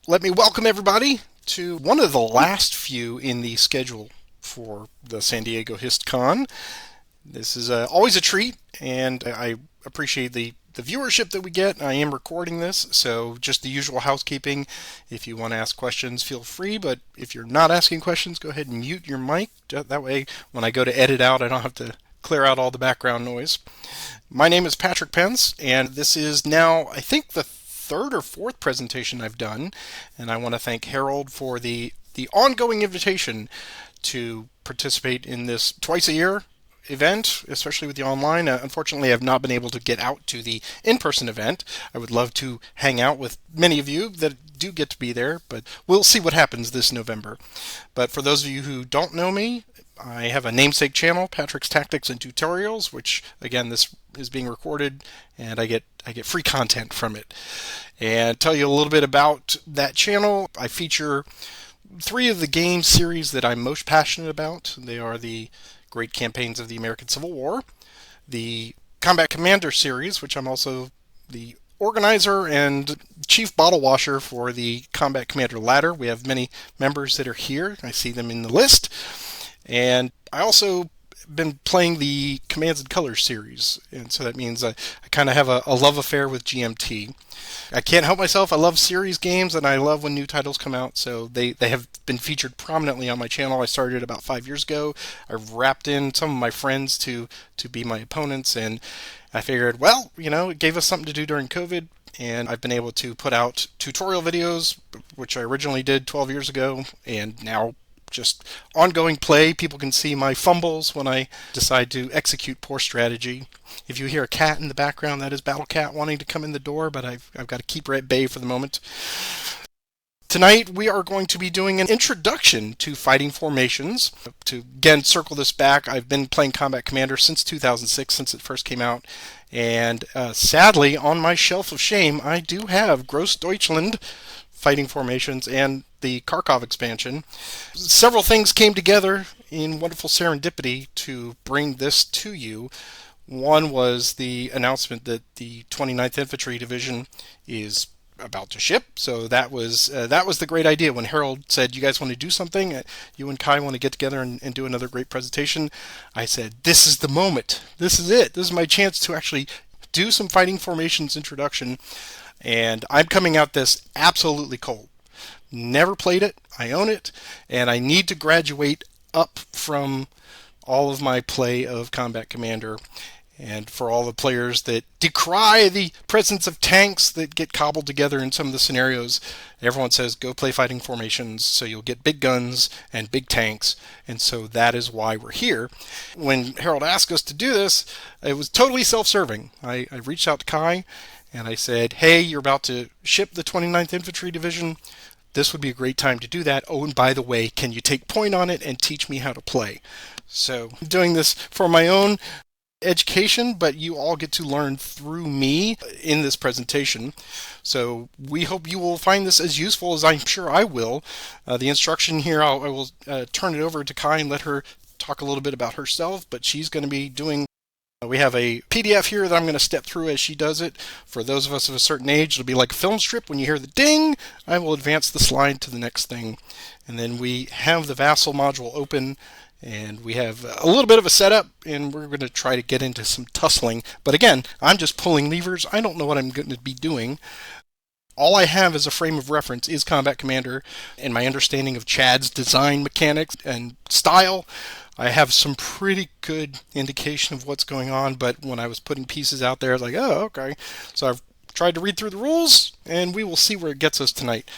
Let me welcome everybody to one of the last few in the schedule for the San Diego HistCon. This is always a treat, and I appreciate the viewership that we get. I am recording this, so just the usual housekeeping. If you want to ask questions, feel free, but if you're not asking questions, go ahead and mute your mic. That way, when I go to edit out, I don't have to clear out all the background noise. My name is Patrick Pence, and this is now, I think, the third or fourth presentation I've done, and I want to thank Harold for the ongoing invitation to participate in this twice a year event, especially with the online. Unfortunately, I've not been able to get out to the in-person event. I would love to hang out with many of you that do get to be there, but we'll see what happens this November. But for those of you who don't know me, I have a namesake channel, Patrick's Tactics and Tutorials, which again, this is being recorded, and I get free content from it. And tell you a little bit about that channel. I feature 3 of the game series that I'm most passionate about. They are the Great Campaigns of the American Civil War, the Combat Commander series, which I'm also the organizer and chief bottle washer for the Combat Commander ladder. We have many members that are here. I see them in the list. And I also been playing the Commands and Colors series, and so that means I kind of have a love affair with GMT. I can't help myself. I love series games, and I love when new titles come out, so they have been featured prominently on my channel. I started about 5 years ago. I've wrapped in some of my friends to be my opponents, and I figured, well, it gave us something to do during COVID, and I've been able to put out tutorial videos, which I originally did 12 years ago, and now just ongoing play. People can see my fumbles when I decide to execute poor strategy. If you hear a cat in the background, that is Battle Cat wanting to come in the door, but I've got to keep her at bay for the moment. Tonight we are going to be doing an introduction to fighting formations. To again circle this back, I've been playing Combat Commander since 2006, since it first came out, and sadly on my shelf of shame I do have Grossdeutschland fighting formations and the Kharkov expansion. Several things came together in wonderful serendipity to bring this to you. One was the announcement that the 29th Infantry Division is about to ship. So that was the great idea. When Harold said, you guys want to do something? You and Kai want to get together and do another great presentation? I said, this is the moment. This is it. This is my chance to actually do some fighting formations introduction. And I'm coming out this absolutely cold. Never played it. I own it. And I need to graduate up from all of my play of Combat Commander. And for all the players that decry the presence of tanks that get cobbled together in some of the scenarios, everyone says go play fighting formations so you'll get big guns and big tanks. And so that is why we're here. When Harold asked us to do this, it was totally self-serving. I reached out to Kai and I said, hey, you're about to ship the 29th Infantry Division. This would be a great time to do that. Oh, and by the way, can you take point on it and teach me how to play? So I'm doing this for my own education, but you all get to learn through me in this presentation. So we hope you will find this as useful as I'm sure I will. The instruction here, I will turn it over to Kai and let her talk a little bit about herself, but she's going to be doing we have a PDF here that I'm going to step through as she does it. For those of us of a certain age, it'll be like a film strip. When you hear the ding, I will advance the slide to the next thing. And then we have the Vassal module open, and we have a little bit of a setup, and we're going to try to get into some tussling. But again, I'm just pulling levers. I don't know what I'm going to be doing. All I have as a frame of reference is Combat Commander and my understanding of Chad's design mechanics and style. I have some pretty good indication of what's going on, but when I was putting pieces out there, I was like, oh, okay. So I've tried to read through the rules, and we will see where it gets us tonight.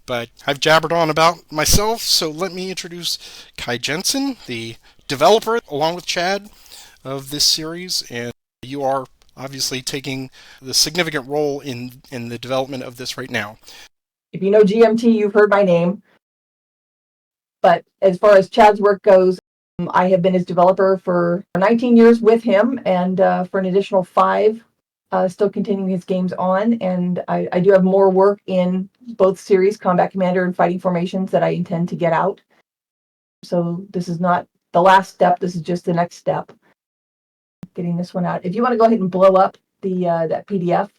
But I've jabbered on about myself, so let me introduce Kai Jensen, the developer, along with Chad, of this series, and you are obviously taking the significant role in the development of this right now. If you know GMT, you've heard my name. But as far as Chad's work goes, I have been his developer for 19 years with him, and for an additional 5, still continuing his games on. And I do have more work in both series, Combat Commander and Fighting Formations, that I intend to get out. So this is not the last step. This is just the next step. Getting this one out. If you want to go ahead and blow up the that PDF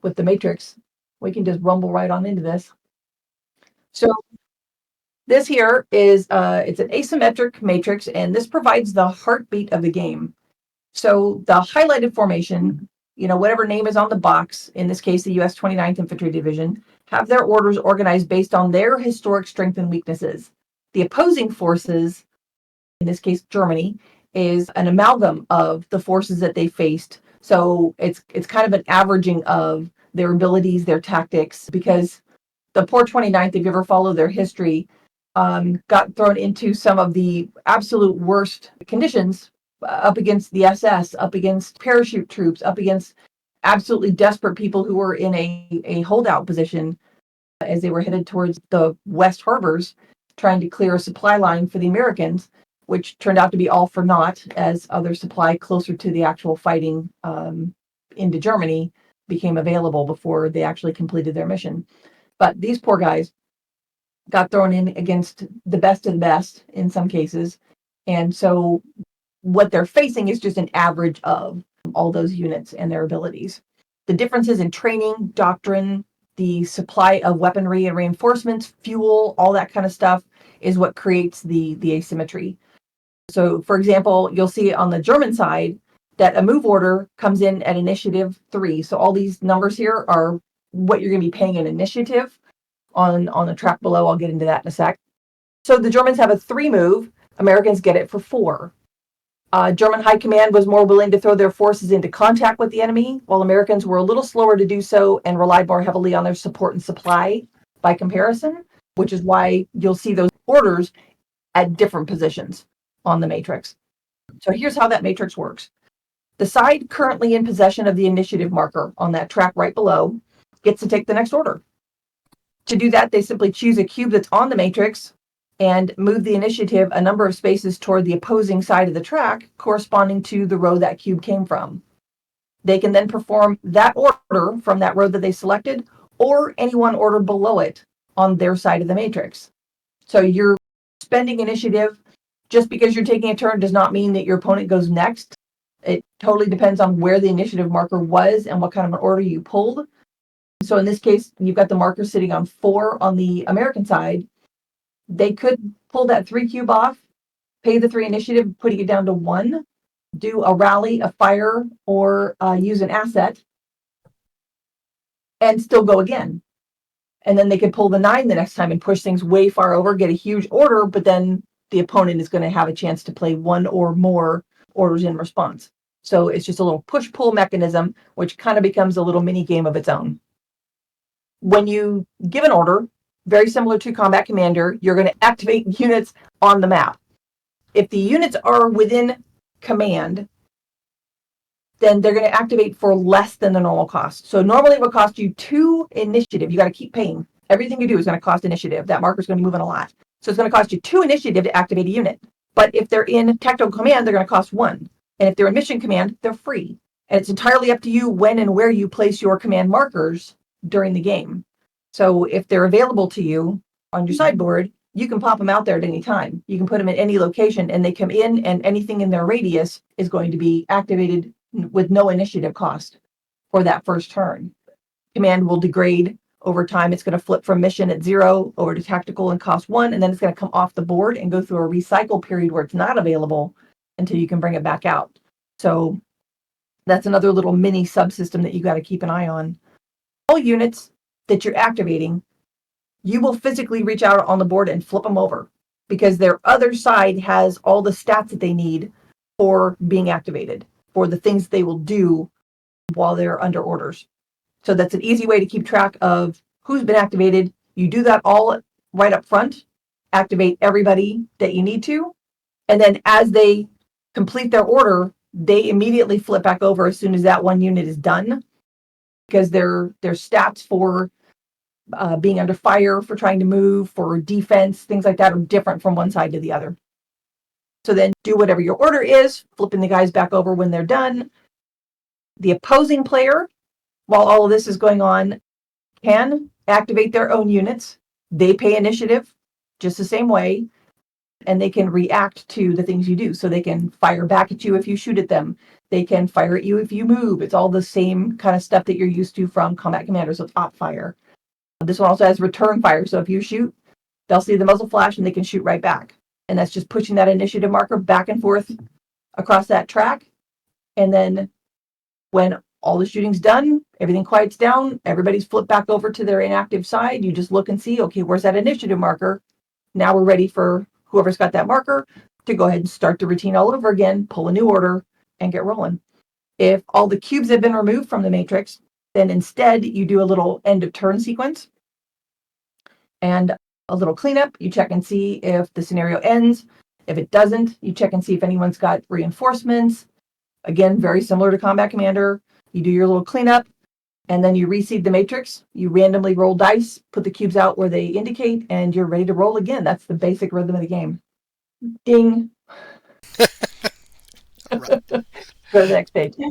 with the matrix, we can just rumble right on into this. So this here is it's an asymmetric matrix, and this provides the heartbeat of the game. So the highlighted formation, whatever name is on the box, in this case, the US 29th Infantry Division, have their orders organized based on their historic strengths and weaknesses. The opposing forces, in this case, Germany, is an amalgam of the forces that they faced. So it's kind of an averaging of their abilities, their tactics, because the poor 29th, if you ever follow their history, got thrown into some of the absolute worst conditions up against the SS, up against parachute troops, up against absolutely desperate people who were in a holdout position as they were headed towards the West harbors, trying to clear a supply line for the Americans, which turned out to be all for naught, as other supply closer to the actual fighting into Germany became available before they actually completed their mission. But these poor guys got thrown in against the best of the best in some cases. And so what they're facing is just an average of all those units and their abilities. The differences in training, doctrine, the supply of weaponry and reinforcements, fuel, all that kind of stuff is what creates the asymmetry. So, for example, you'll see on the German side that a move order comes in at initiative 3. So all these numbers here are what you're going to be paying in initiative. On the track below, I'll get into that in a sec. So the Germans have a 3 move. Americans get it for 4. German high command was more willing to throw their forces into contact with the enemy, while Americans were a little slower to do so and relied more heavily on their support and supply by comparison, which is why you'll see those orders at different positions on the matrix. So here's how that matrix works. The side currently in possession of the initiative marker on that track right below gets to take the next order. To do that, they simply choose a cube that's on the matrix and move the initiative a number of spaces toward the opposing side of the track corresponding to the row that cube came from. They can then perform that order from that row that they selected or any one order below it on their side of the matrix. So you're spending initiative. Just because you're taking a turn does not mean that your opponent goes next. It totally depends on where the initiative marker was and what kind of an order you pulled. So in this case, you've got the marker sitting on 4 on the American side. They could pull that 3 cube off, pay the 3 initiative, putting it down to 1, do a rally, a fire, or use an asset, and still go again. And then they could pull the 9 the next time and push things way far over, get a huge order, but then the opponent is going to have a chance to play 1 or more orders in response. So it's just a little push-pull mechanism, which kind of becomes a little mini game of its own. When you give an order, very similar to Combat Commander, you're going to activate units on the map. If the units are within command, then they're going to activate for less than the normal cost. So normally it would cost you 2 initiative. You got to keep paying. Everything you do is going to cost initiative. That marker is going to be moving a lot. So it's going to cost you 2 initiative to activate a unit. But if they're in tactical command, they're going to cost 1. And if they're in mission command, they're free. And it's entirely up to you when and where you place your command markers during the game. So if they're available to you on your sideboard, you can pop them out there at any time. You can put them at any location and they come in, and anything in their radius is going to be activated with no initiative cost for that first turn. Command will degrade over time. It's going to flip from mission at 0 over to tactical and cost 1, and then it's going to come off the board and go through a recycle period where it's not available until you can bring it back out. So that's another little mini subsystem that you got to keep an eye on. All units that you're activating, you will physically reach out on the board and flip them over because their other side has all the stats that they need for being activated, for the things they will do while they're under orders. So that's an easy way to keep track of who's been activated. You do that all right up front, activate everybody that you need to, and then as they complete their order, they immediately flip back over as soon as that one unit is done, because their stats for being under fire, for trying to move, for defense, things like that are different from one side to the other. So then do whatever your order is, flipping the guys back over when they're done. The opposing player, while all of this is going on, can activate their own units. They pay initiative just the same way, and they can react to the things you do. So they can fire back at you if you shoot at them. They can fire at you if you move. It's all the same kind of stuff that you're used to from Combat Commander, so it's op fire. This one also has return fire. So if you shoot, they'll see the muzzle flash and they can shoot right back. And that's just pushing that initiative marker back and forth across that track. And then when all the shooting's done, everything quiets down, everybody's flipped back over to their inactive side. You just look and see, okay, where's that initiative marker? Now we're ready for whoever's got that marker to go ahead and start the routine all over again, pull a new order, and get rolling. If all the cubes have been removed from the matrix, then instead you do a little end of turn sequence and a little cleanup. You check and see if the scenario ends. If it doesn't, you check and see if anyone's got reinforcements. Again, very similar to Combat Commander. You do your little cleanup, and then you reseed the matrix. You randomly roll dice, put the cubes out where they indicate, and you're ready to roll again. That's the basic rhythm of the game. Ding. All right. Go to the next page. All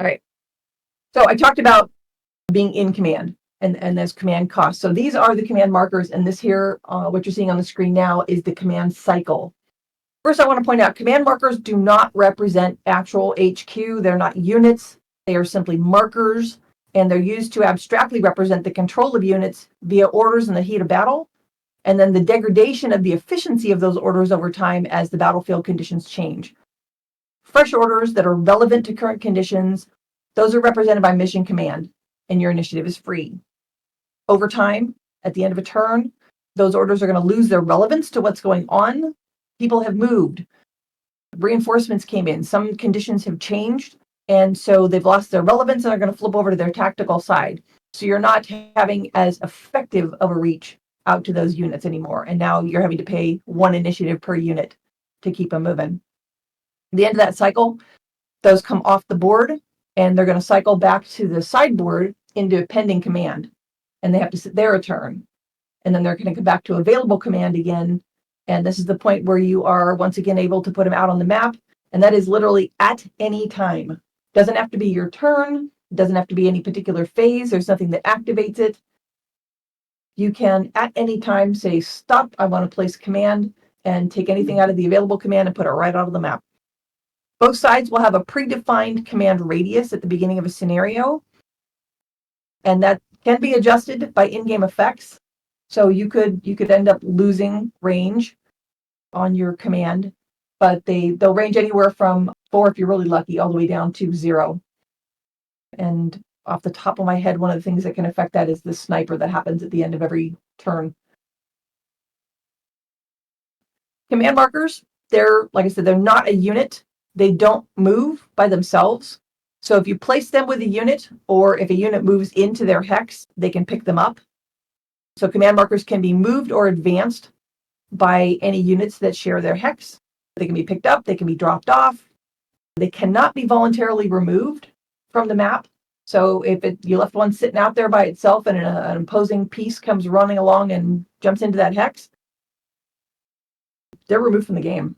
right. So I talked about being in command and there's command cost. So these are the command markers, and this here, what you're seeing on the screen now, is the command cycle. First, I want to point out command markers do not represent actual HQ. They're not units. They are simply markers, and they're used to abstractly represent the control of units via orders in the heat of battle, and then the degradation of the efficiency of those orders over time as the battlefield conditions change. Fresh orders that are relevant to current conditions, those are represented by mission command, and your initiative is free. Over time, at the end of a turn, those orders are going to lose their relevance to what's going on. People have moved. Reinforcements came in. Some conditions have changed, and so they've lost their relevance and are going to flip over to their tactical side. So you're not having as effective of a reach out to those units anymore, and now you're having to pay one initiative per unit to keep them moving. At the end of that cycle, those come off the board, and they're going to cycle back to the sideboard into a pending command, and they have to sit there a turn. And then they're going to come back to available command again, and this is the point where you are once again able to put them out on the map, and that is literally at any time. Doesn't have to be your turn, doesn't have to be any particular phase, there's nothing that activates it. You can at any time say, stop, I want to place command, and take anything out of the available command and put it right out of the map. Both sides will have a predefined command radius at the beginning of a scenario, and that can be adjusted by in-game effects. So you could end up losing range on your command, but they'll range anywhere from 4 if you're really lucky, all the way down to 0. And off the top of my head, one of the things that can affect that is the sniper that happens at the end of every turn. Command markers, they're, like I said, they're not a unit. They don't move by themselves. So if you place them with a unit, or if a unit moves into their hex, they can pick them up. So command markers can be moved or advanced by any units that share their hex. They can be picked up, they can be dropped off. They cannot be voluntarily removed from the map. So if you left one sitting out there by itself and an opposing piece comes running along and jumps into that hex, they're removed from the game.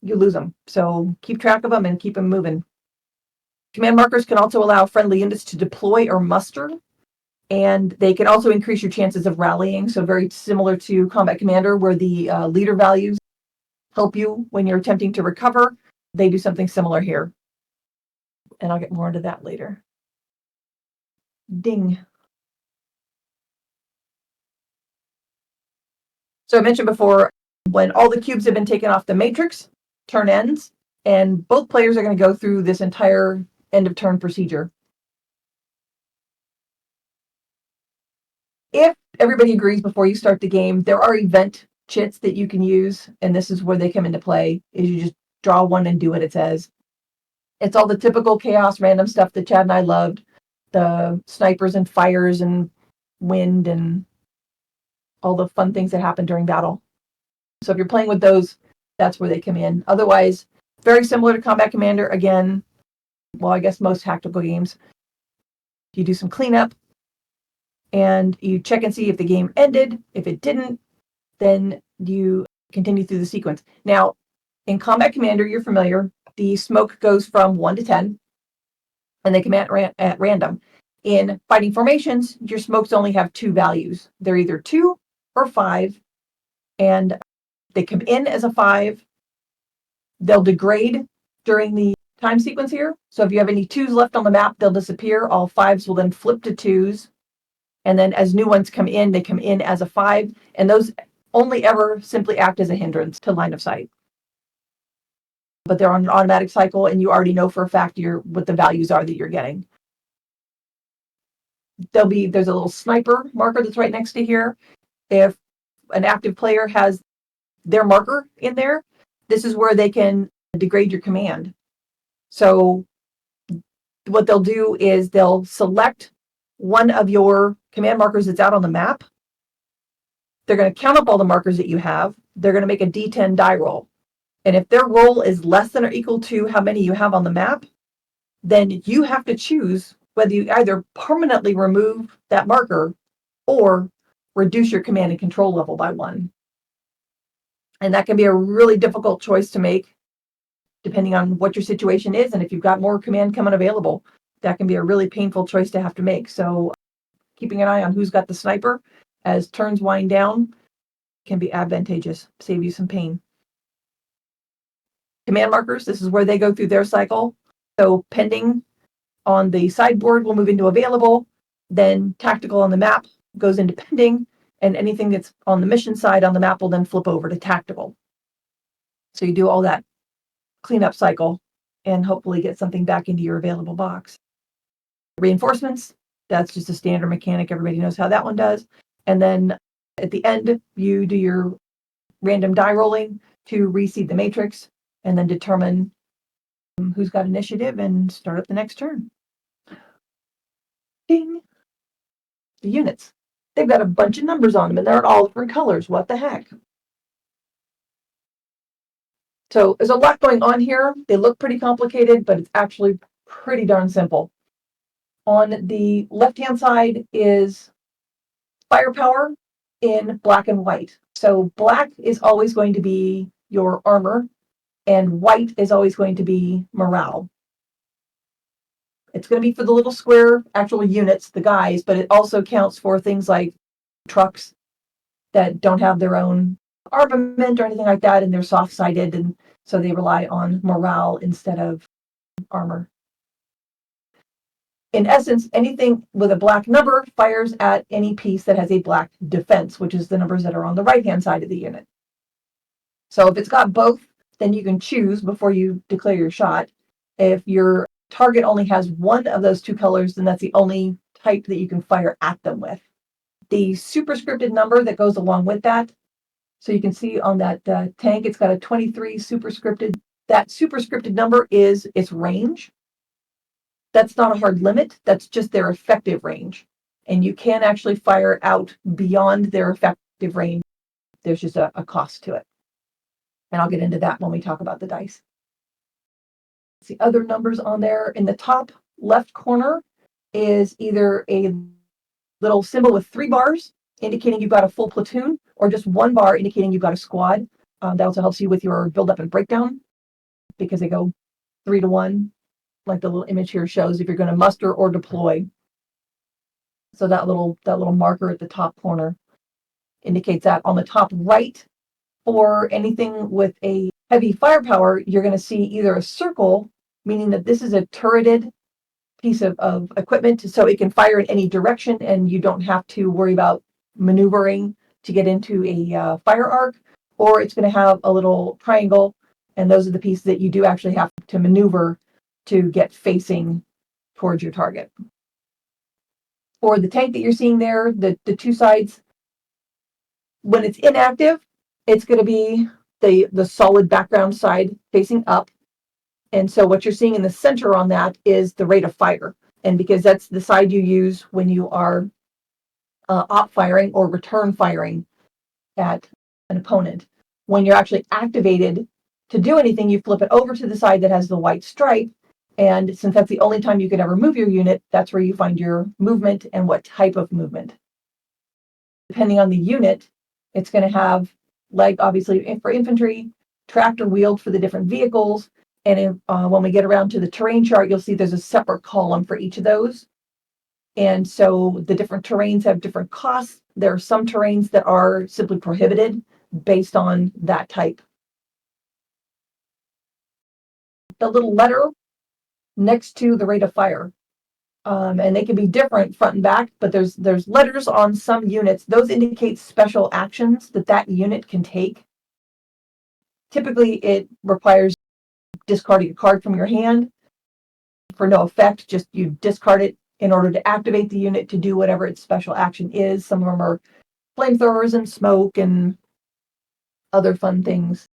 You lose them. So keep track of them and keep them moving. Command markers can also allow friendly units to deploy or muster, and they can also increase your chances of rallying. So very similar to Combat Commander, where the leader values help you when you're attempting to recover. They do something similar here. And I'll get more into that later. Ding. So I mentioned before, when all the cubes have been taken off the matrix, turn ends, and both players are going to go through this entire end of turn procedure. If everybody agrees before you start the game, there are event chits that you can use, and this is where they come into play, is you just draw one and do what it says. It's all the typical chaos random stuff that Chad and I loved, the snipers and fires and wind and all the fun things that happen during battle. So if you're playing with those, that's where they come in. Otherwise, very similar to Combat Commander. Again, well, I guess most tactical games, you do some cleanup and you check and see if the game ended. If it didn't, then you continue through the sequence. Now, in Combat Commander, you're familiar, the smoke goes from 1 to 10, and they come at random. In fighting formations, your smokes only have 2 values. They're either 2 or 5, and they come in as a 5. They'll degrade during the time sequence here. So if you have any 2s left on the map, they'll disappear. All 5s will then flip to 2s. And then as new ones come in, they come in as a 5. And those only ever simply act as a hindrance to line of sight. But they're on an automatic cycle, and you already know for a fact what the values are that you're getting. There's a little sniper marker that's right next to here. If an active player has their marker in there, this is where they can degrade your command. So what they'll do is they'll select one of your command markers that's out on the map. They're going to count up all the markers that you have. They're going to make a D10 die roll. And if their roll is less than or equal to how many you have on the map, then you have to choose whether you either permanently remove that marker or reduce your command and control level by 1. And that can be a really difficult choice to make depending on what your situation is. And if you've got more command coming available, that can be a really painful choice to have to make. So keeping an eye on who's got the sniper as turns wind down can be advantageous, save you some pain. Command markers, this is where they go through their cycle. So pending on the sideboard will move into available, then tactical on the map goes into pending, and anything that's on the mission side on the map will then flip over to tactical. So you do all that cleanup cycle and hopefully get something back into your available box. Reinforcements, that's just a standard mechanic. Everybody knows how that one does. And then at the end, you do your random die rolling to reseed the matrix and then determine who's got initiative and start up the next turn. Ding. The units. They've got a bunch of numbers on them and they're all different colors. What the heck? So there's a lot going on here. They look pretty complicated, but it's actually pretty darn simple. On the left-hand side is firepower in black and white. So black is always going to be your armor, and white is always going to be morale. It's going to be for the little square actual units, the guys, but it also counts for things like trucks that don't have their own armament or anything like that, and they're soft-sided, and so they rely on morale instead of armor. In essence, anything with a black number fires at any piece that has a black defense, which is the numbers that are on the right-hand side of the unit. So if it's got both, then you can choose before you declare your shot. If your target only has one of those two colors, then that's the only type that you can fire at them with. The superscripted number that goes along with that, so you can see on that tank, it's got a 23 superscripted. That superscripted number is its range. That's not a hard limit. That's just their effective range. And you can actually fire out beyond their effective range. There's just a cost to it. And I'll get into that when we talk about the dice. The other numbers on there in the top left corner is either a little symbol with 3 bars indicating you've got a full platoon, or just 1 bar indicating you've got a squad. That also helps you with your build up and breakdown because they go 3 to 1, like the little image here shows if you're going to muster or deploy. So that little marker at the top corner indicates that. On the top right, for anything with a heavy firepower, you're going to see either a circle, meaning that this is a turreted piece of equipment, so it can fire in any direction and you don't have to worry about maneuvering to get into a fire arc, or it's going to have a little triangle, and those are the pieces that you do actually have to maneuver to get facing towards your target. For the tank that you're seeing there, the two sides, when it's inactive, it's going to be the solid background side facing up. And so what you're seeing in the center on that is the rate of fire. And because that's the side you use when you are op firing or return firing at an opponent. When you're actually activated to do anything, you flip it over to the side that has the white stripe. And since that's the only time you could ever move your unit, that's where you find your movement and what type of movement. Depending on the unit, it's going to have leg, obviously, for infantry, tractor wheeled for the different vehicles. And when we get around to the terrain chart, you'll see there's a separate column for each of those. And so the different terrains have different costs. There are some terrains that are simply prohibited based on that type. The little letter next to the rate of fire. And they can be different front and back, but there's letters on some units. Those indicate special actions that unit can take. Typically, it requires discarding a card from your hand for no effect. Just you discard it in order to activate the unit to do whatever its special action is. Some of them are flamethrowers and smoke and other fun things.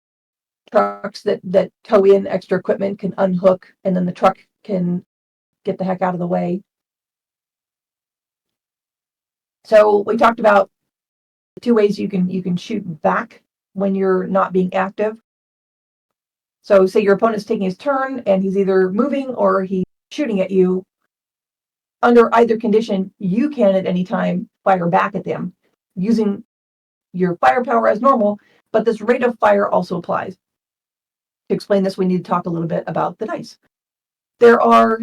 Trucks that tow in extra equipment can unhook, and then the truck can get the heck out of the way. So we talked about the two ways you can shoot back when you're not being active. So say your opponent's taking his turn and he's either moving or he's shooting at you. Under either condition, you can at any time fire back at them using your firepower as normal, but this rate of fire also applies. To explain this, we need to talk a little bit about the dice. There are,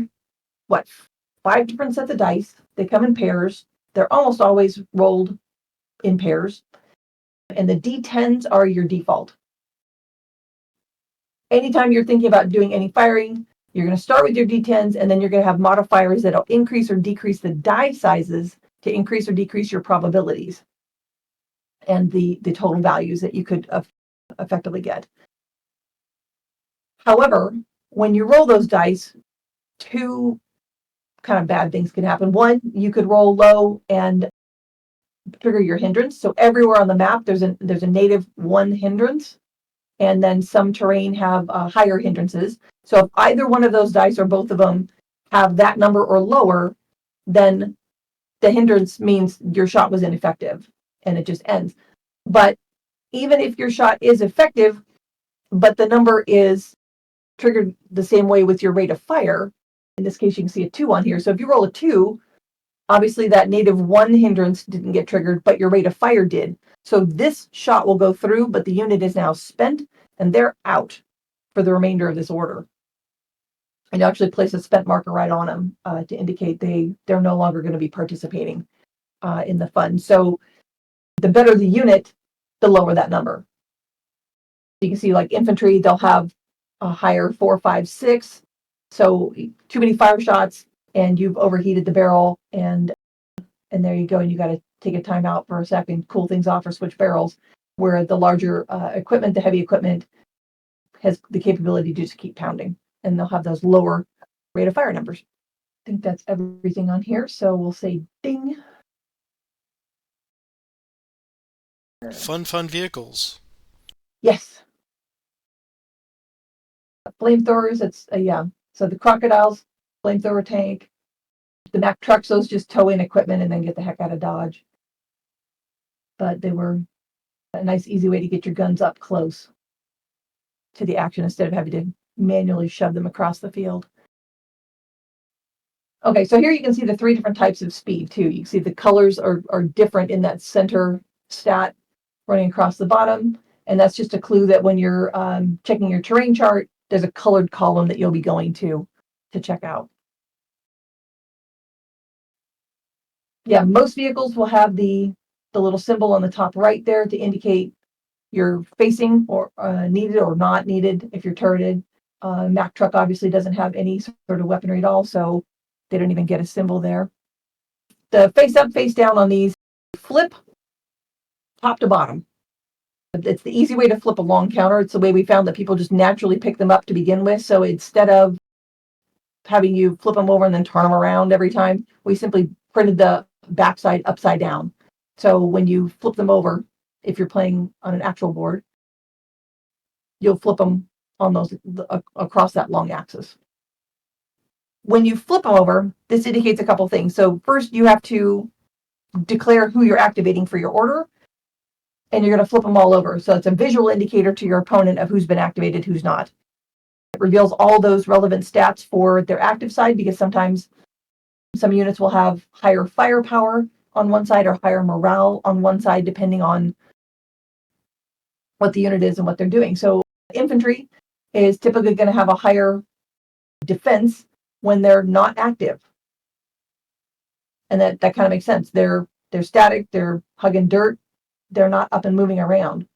5 different sets of dice. They come in pairs. They're almost always rolled in pairs. And the D10s are your default. Anytime you're thinking about doing any firing, you're going to start with your D10s, and then you're going to have modifiers that'll increase or decrease the die sizes to increase or decrease your probabilities and the total values that you could effectively get. However, when you roll those dice, 2 kind of bad things can happen. One, you could roll low and trigger your hindrance. So everywhere on the map, there's a native 1 hindrance, and then some terrain have higher hindrances. So if either one of those dice or both of them have that number or lower, then the hindrance means your shot was ineffective and it just ends. But even if your shot is effective, but the number is triggered the same way with your rate of fire, in this case you can see a 2 on here. So if you roll a 2, obviously that native 1 hindrance didn't get triggered, but your rate of fire did. So this shot will go through, but the unit is now spent and they're out for the remainder of this order. And you actually place a spent marker right on them to indicate they're no longer going to be participating in the fun. So the better the unit, the lower that number. You can see like infantry, they'll have a higher 4, 5, 6. So too many fire shots and you've overheated the barrel, and there you go, and you got to take a time out for a second, cool things off, or switch barrels. Where the larger equipment, the heavy equipment, has the capability to just keep pounding, and they'll have those lower rate of fire numbers. I think that's everything on here, so we'll say ding. Fun vehicles. Yes. Flamethrowers, it's yeah. So the crocodiles, flamethrower tank. The Mack trucks, those just tow in equipment and then get the heck out of Dodge. But they were a nice, easy way to get your guns up close to the action instead of having to manually shove them across the field. Okay, so here you can see the 3 different types of speed too. You can see the colors are different in that center stat running across the bottom. And that's just a clue that when you're checking your terrain chart, there's a colored column that you'll be going to check out. Yeah, most vehicles will have the little symbol on the top right there to indicate you're facing or needed or not needed if you're turreted. Mack truck obviously doesn't have any sort of weaponry at all, so they don't even get a symbol there. The face up, face down on these flip top to bottom. It's the easy way to flip a long counter. It's the way we found that people just naturally pick them up to begin with. So instead of having you flip them over and then turn them around every time, we simply printed the backside upside down. So when you flip them over, if you're playing on an actual board, you'll flip them on those across that long axis. When you flip them over, this indicates a couple things. So first, you have to declare who you're activating for your order, and you're going to flip them all over. So it's a visual indicator to your opponent of who's been activated, who's not. It reveals all those relevant stats for their active side, because sometimes some units will have higher firepower on one side or higher morale on one side, depending on what the unit is and what they're doing. So infantry is typically going to have a higher defense when they're not active. And that kind of makes sense. They're static, they're hugging dirt, they're not up and moving around.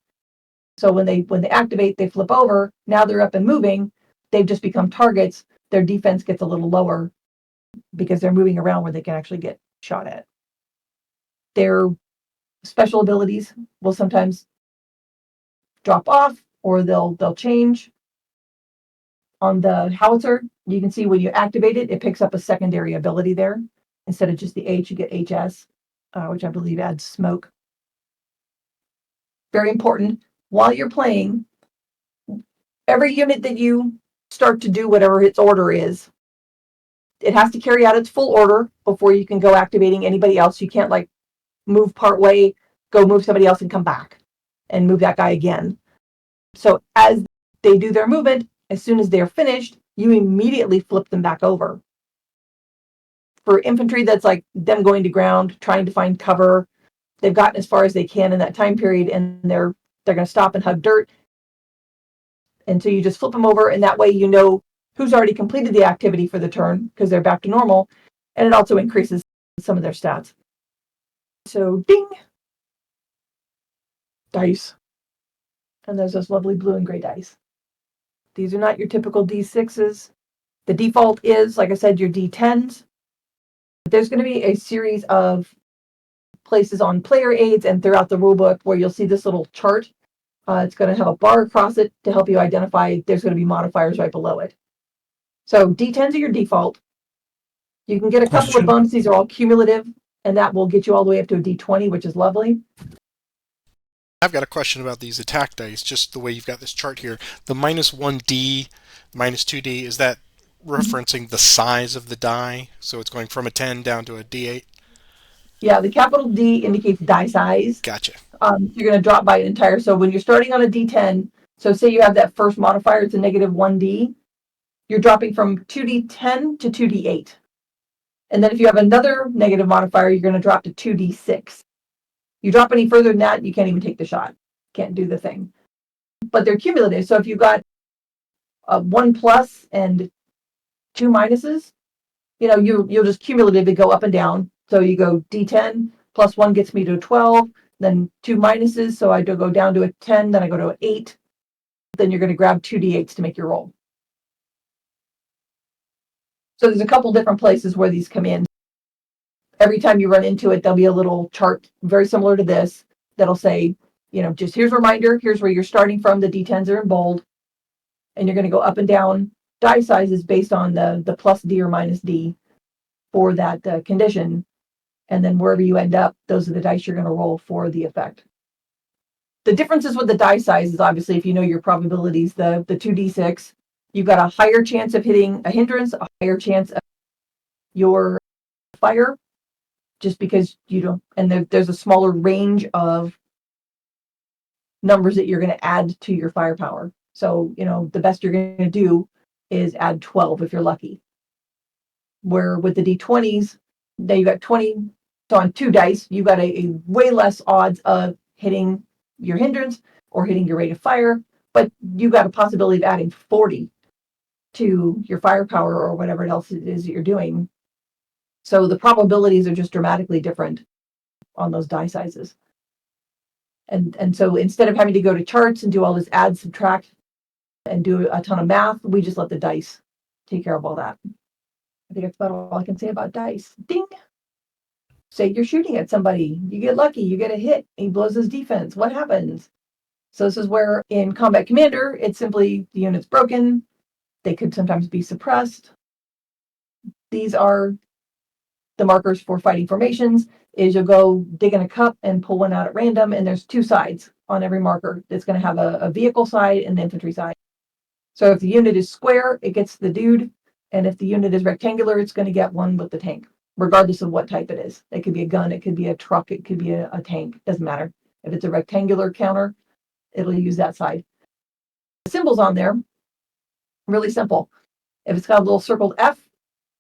So when they activate, they flip over, now they're up and moving, they've just become targets, their defense gets a little lower because they're moving around where they can actually get shot at. Their special abilities will sometimes drop off, or they'll change. On the howitzer, you can see when you activate it, it picks up a secondary ability there. Instead of just the H, you get HS, which I believe adds smoke. Very important. While you're playing, every unit that you start to do whatever its order is, it has to carry out its full order before you can go activating anybody else. You can't like move part way, go move somebody else and come back and move that guy again. So as they do their movement, as soon as they're finished, you immediately flip them back over. For infantry, that's like them going to ground, trying to find cover. They've gotten as far as they can in that time period, and they're going to stop and hug dirt. And so you just flip them over, and that way you know who's already completed the activity for the turn because they're back to normal, and it also increases some of their stats. So ding, dice, and there's those lovely blue and gray dice. These are not your typical D6s. The default is, like I said, your D10s. There's going to be a series of places on player aids and throughout the rulebook where you'll see this little chart. It's going to have a bar across it to help you identify there's going to be modifiers right below it. So D10s are your default. You can get a couple of bonuses. These are all cumulative, and that will get you all the way up to a D20, which is lovely. I've got a question about these attack dice, just the way you've got this chart here. The -1D, -2D, is that referencing the size of the die? So it's going from a 10 down to a D8? Yeah, the capital D indicates die size. Gotcha. You're going to drop by an entire. So when you're starting on a D10, so say you have that first modifier, it's a -1D, you're dropping from 2D10 to 2D8. And then if you have another negative modifier, you're going to drop to 2D6. You drop any further than that, you can't even take the shot. Can't do the thing. But they're cumulative. So if you've got a 1+ and 2 minuses, you'll just cumulatively go up and down. So you go D10 plus 1 gets me to a 12, then 2 minuses. So I go down to a 10, then I go to an 8. Then you're going to grab 2D8s to make your roll. So there's a couple different places where these come in. Every time you run into it, there'll be a little chart very similar to this that'll say, just here's a reminder, here's where you're starting from. The D10s are in bold, and you're going to go up and down die sizes based on the plus D or minus D for that condition. And then wherever you end up, those are the dice you're going to roll for the effect. The differences with the die size is obviously if you know your probabilities, the 2D6, you've got a higher chance of hitting a hindrance, a higher chance of your fire, just because you don't, and there's a smaller range of numbers that you're going to add to your firepower. So, the best you're going to do is add 12 if you're lucky. Where with the D20s, now you got 20, so on 2 dice, you got a way less odds of hitting your hindrance or hitting your rate of fire, but you got a possibility of adding 40 to your firepower or whatever else it is that you're doing. So the probabilities are just dramatically different on those die sizes. And so instead of having to go to charts and do all this add, subtract, and do a ton of math, we just let the dice take care of all that. I think that's about all I can say about dice. Ding! Say you're shooting at somebody. You get lucky. You get a hit. He blows his defense. What happens? So this is where in Combat Commander, it's simply the unit's broken. They could sometimes be suppressed. These are the markers for fighting formations. Is you'll go dig in a cup and pull one out at random, and there's 2 sides on every marker. It's going to have a vehicle side and the infantry side. So if the unit is square, it gets the dude, and if the unit is rectangular, it's going to get one with the tank, regardless of what type it is. It could be a gun, it could be a truck, it could be a tank. Doesn't matter. If it's a rectangular counter, it'll use that side. The symbols on there, really simple. If it's got a little circled F,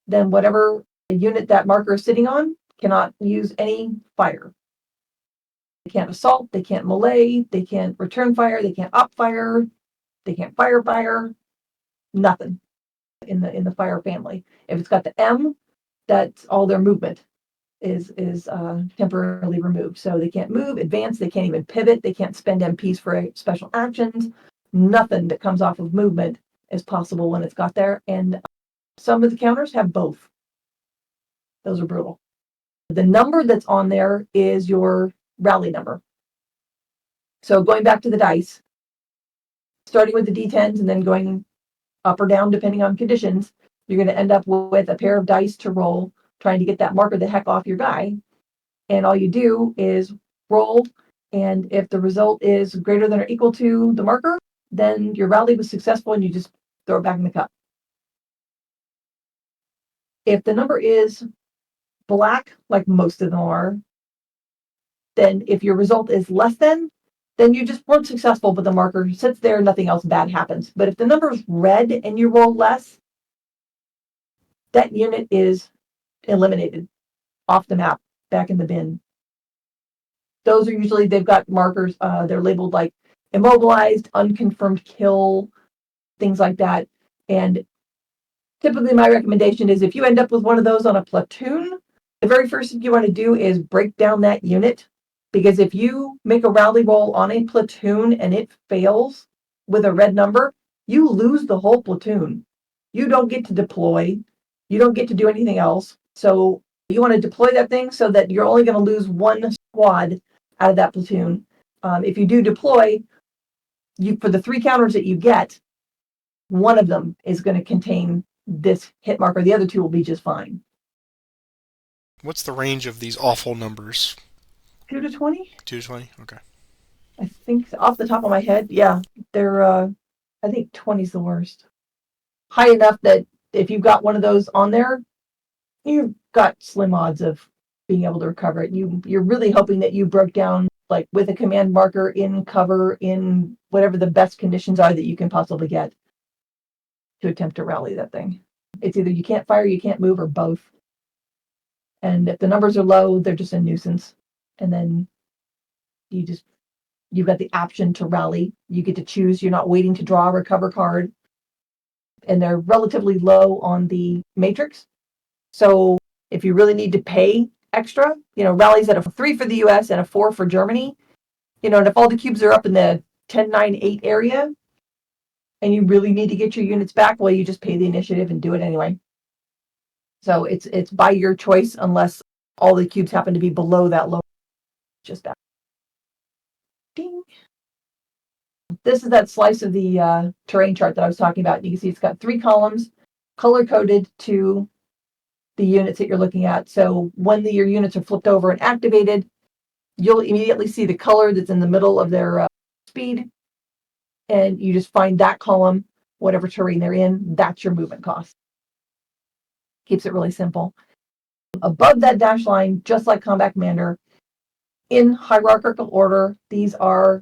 then whatever unit that marker is sitting on cannot use any fire. They can't assault, they can't melee, they can't return fire, they can't op fire, they can't fire, nothing in the fire family. If it's got the M, that's all their movement is temporarily removed. So they can't move, advance, they can't even pivot, they can't spend MPs for special actions. Nothing that comes off of movement is possible when it's got there. And some of the counters have both. Those are brutal. The number that's on there is your rally number. So going back to the dice, starting with the D10s and then going up or down depending on conditions, you're going to end up with a pair of dice to roll, trying to get that marker the heck off your guy. And all you do is roll, and if the result is greater than or equal to the marker, then your rally was successful and you just throw it back in the cup. If the number is black, like most of them are, then if your result is less than, then you just weren't successful, but the marker sits there, nothing else bad happens. But if the number is red and you roll less, that unit is eliminated off the map, back in the bin. Those are usually, they've got markers, they're labeled like immobilized, unconfirmed kill, things like that. And typically my recommendation is if you end up with one of those on a platoon, the very first thing you want to do is break down that unit. Because if you make a rally roll on a platoon and it fails with a red number, you lose the whole platoon. You don't get to deploy. You don't get to do anything else. So you want to deploy that thing so that you're only going to lose one squad out of that platoon. If you do deploy, for the 3 counters that you get, one of them is going to contain this hit marker. The other 2 will be just fine. What's the range of these awful numbers? 2 to 20? 2 to 20? Okay. I think off the top of my head, yeah, they're, I think 20 is the worst. High enough that if you've got one of those on there, you've got slim odds of being able to recover it. You're really hoping that you broke down, like with a command marker in cover, in whatever the best conditions are that you can possibly get to attempt to rally that thing. It's either you can't fire, you can't move, or both. And if the numbers are low, they're just a nuisance. And then you've got the option to rally. You get to choose. You're not waiting to draw a recover card. And they're relatively low on the matrix. So if you really need to pay extra, rallies at a 3 for the US and a 4 for Germany, and if all the cubes are up in the 10, 9, 8 area, and you really need to get your units back, well, you just pay the initiative and do it anyway. So it's by your choice unless all the cubes happen to be below that low. Just that. Ding. This is that slice of the terrain chart that I was talking about. You can see it's got 3 columns, color-coded to the units that you're looking at. So when your units are flipped over and activated, you'll immediately see the color that's in the middle of their speed. And you just find that column, whatever terrain they're in, that's your movement cost. Keeps it really simple. Above that dash line, just like Combat Commander, in hierarchical order, these are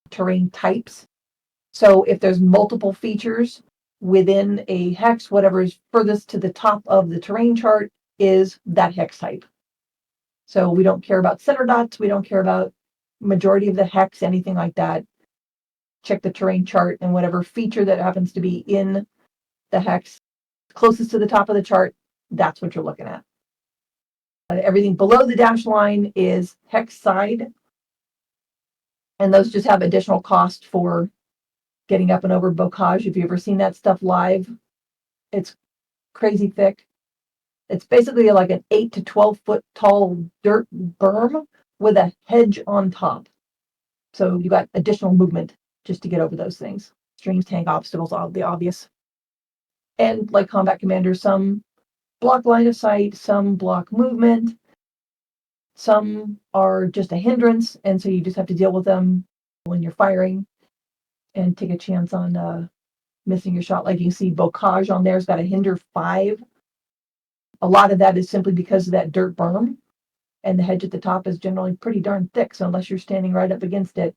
terrain types. So if there's multiple features within a hex, whatever is furthest to the top of the terrain chart is that hex type. So we don't care about center dots. We don't care about majority of the hex, anything like that. Check the terrain chart, and whatever feature that happens to be in the hex closest to the top of the chart, that's what you're looking at. Everything below the dash line is hex side, and those just have additional cost for getting up and over bocage. If you've ever seen that stuff live, it's crazy thick. It's basically like an 8 to 12 foot tall dirt berm with a hedge on top. So you got additional movement just to get over those things. Streams, tank obstacles, all the obvious. And like Combat Commander, some block line of sight, some block movement, some are just a hindrance, and so you just have to deal with them when you're firing and take a chance on missing your shot. Like you can see bocage on there's got a hinder 5. A lot of that is simply because of that dirt berm, and the hedge at the top is generally pretty darn thick, so unless you're standing right up against it,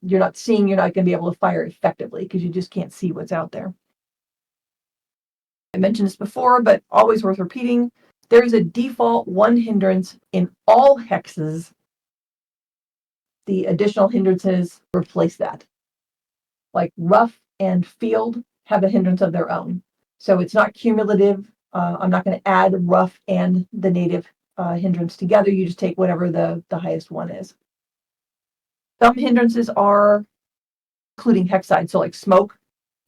you're not going to be able to fire effectively because you just can't see what's out there. I mentioned this before, but always worth repeating. There is a default 1 hindrance in all hexes. The additional hindrances replace that. Like rough and field have a hindrance of their own. So it's not cumulative. I'm not going to add rough and the native hindrance together. You just take whatever the highest one is. Some hindrances are including hex side. So like smoke.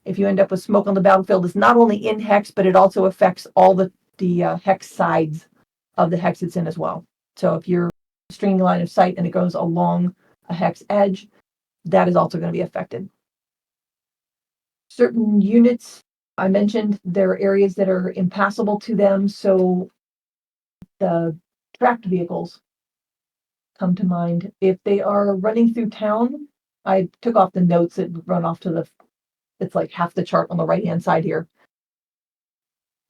If you end up with smoke on the battlefield, it's not only in hex, but it also affects all the the hex sides of the hex it's in as well. So if you're stringing line of sight and it goes along a hex edge, that is also going to be affected. Certain units, I mentioned, there are areas that are impassable to them, so the tracked vehicles come to mind. If they are running through town, I took off the notes that run off to it's like half the chart on the right-hand side here.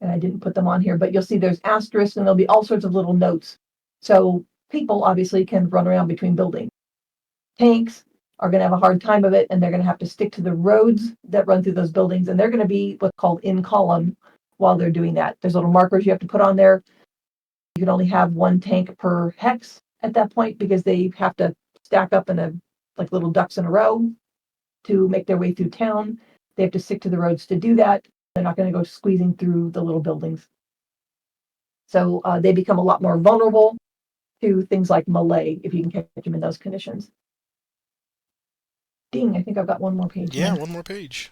And I didn't put them on here, but you'll see there's asterisks and there'll be all sorts of little notes. So people obviously can run around between buildings. Tanks are going to have a hard time of it, and they're going to have to stick to the roads that run through those buildings, and they're going to be what's called in column while they're doing that. There's little markers you have to put on there. You can only have one tank per hex at that point because they have to stack up in like little ducks in a row to make their way through town. They have to stick to the roads to do that. They're not going to go squeezing through the little buildings. So they become a lot more vulnerable to things like melee if you can catch them in those conditions. Ding, I think I've got one more page. Yeah, here. one more page.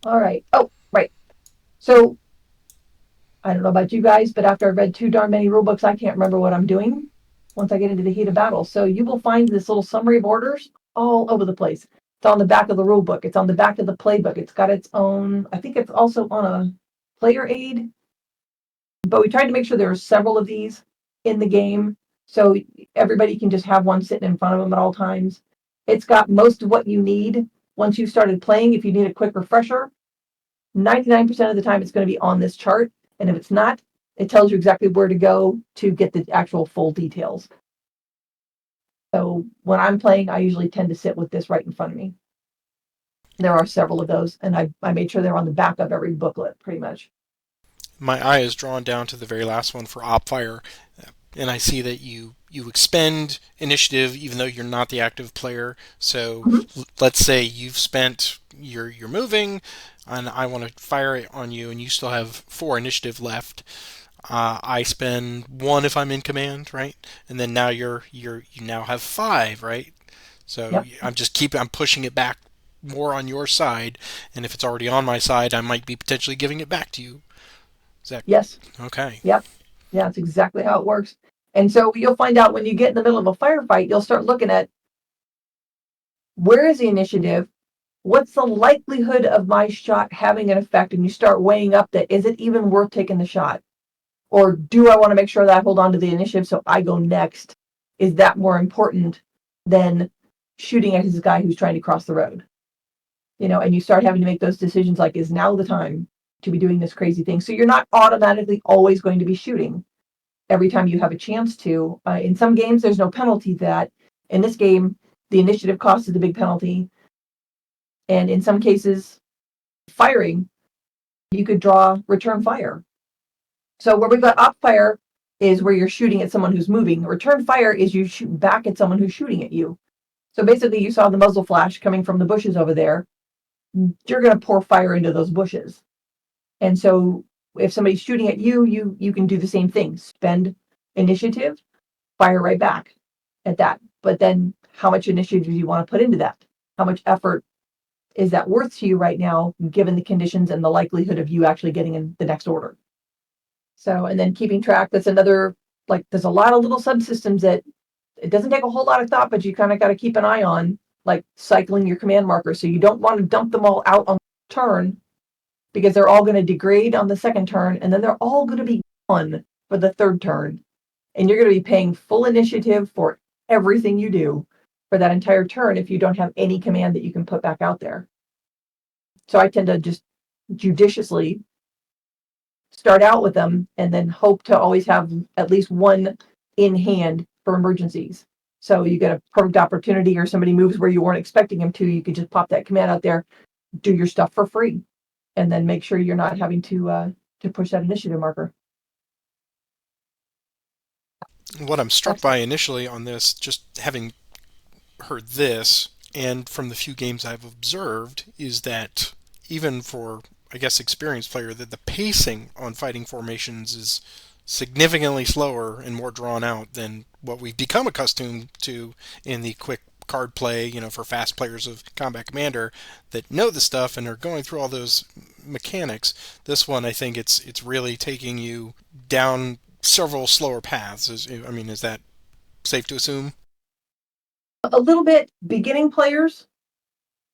All right. Oh, right. So I don't know about you guys, but after I've read too darn many rule books, I can't remember what I'm doing once I get into the heat of battle. So you will find this little summary of orders all over the place. It's on the back of the rule book. It's on the back of the playbook. It's got its own, I think it's also on a player aid. But we tried to make sure there are several of these in the game so everybody can just have one sitting in front of them at all times. It's got most of what you need once you've started playing. If you need a quick refresher, 99% of the time it's going to be on this chart. And if it's not, it tells you exactly where to go to get the actual full details. So when I'm playing, I usually tend to sit with this right in front of me. There are several of those, and I made sure they're on the back of every booklet, pretty much. My eye is drawn down to the very last one for OpFire, and I see that you expend initiative even though you're not the active player. So let's say you've spent you're moving, and I want to fire it on you, and you still have 4 initiative left. I spend 1 if I'm in command, right? And then now you now have 5, right? So Yep. I'm pushing it back more on your side, and if it's already on my side, I might be potentially giving it back to you. Is that Yes. okay? Yep. Yeah, that's exactly how it works. And so you'll find out when you get in the middle of a firefight, you'll start looking at where is the initiative? What's the likelihood of my shot having an effect? And you start weighing up that is it even worth taking the shot? Or do I want to make sure that I hold on to the initiative so I go next? Is that more important than shooting at this guy who's trying to cross the road? And you start having to make those decisions like, is now the time to be doing this crazy thing? So you're not automatically always going to be shooting every time you have a chance to. In some games, there's no penalty to that. In this game, the initiative cost is the big penalty. And in some cases, firing, you could draw return fire. So where we've got op fire is where you're shooting at someone who's moving. Return fire is you shoot back at someone who's shooting at you. So basically, you saw the muzzle flash coming from the bushes over there. You're going to pour fire into those bushes. And so if somebody's shooting at you, you can do the same thing. Spend initiative, fire right back at that. But then how much initiative do you want to put into that? How much effort is that worth to you right now, given the conditions and the likelihood of you actually getting in the next order? So, and then keeping track, that's another, like, there's a lot of little subsystems that it doesn't take a whole lot of thought, but you kind of got to keep an eye on, like cycling your command markers. So you don't want to dump them all out on the turn because they're all going to degrade on the second turn, and then they're all going to be gone for the third turn. And you're going to be paying full initiative for everything you do for that entire turn if you don't have any command that you can put back out there. So I tend to just judiciously start out with them and then hope to always have at least one in hand for emergencies. So you get a perfect opportunity or somebody moves where you weren't expecting them to, you could just pop that command out there, do your stuff for free, and then make sure you're not having to push that initiative marker. What I'm struck by initially on this, just having heard this, and from the few games I've observed, is that even for, I guess, experienced player, that the pacing on fighting formations is significantly slower and more drawn out than what we've become accustomed to in the quick card play, for fast players of Combat Commander that know the stuff and are going through all those mechanics. This one, I think it's really taking you down several slower paths. Is that safe to assume? A little bit. Beginning players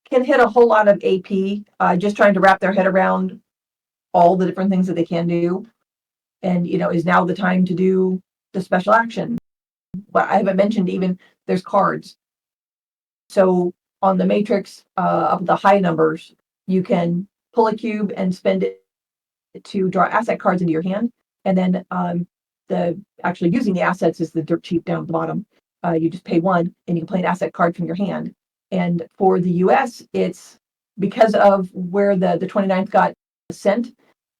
can hit a whole lot of AP, just trying to wrap their head around all the different things that they can do. And, is now the time to do the special action. But I haven't mentioned even there's cards. So on the matrix of the high numbers, you can pull a cube and spend it to draw asset cards into your hand. And then the actually using the assets is the dirt cheap down at the bottom. You just pay one and you can play an asset card from your hand. And for the US, it's because of where the 29th got sent,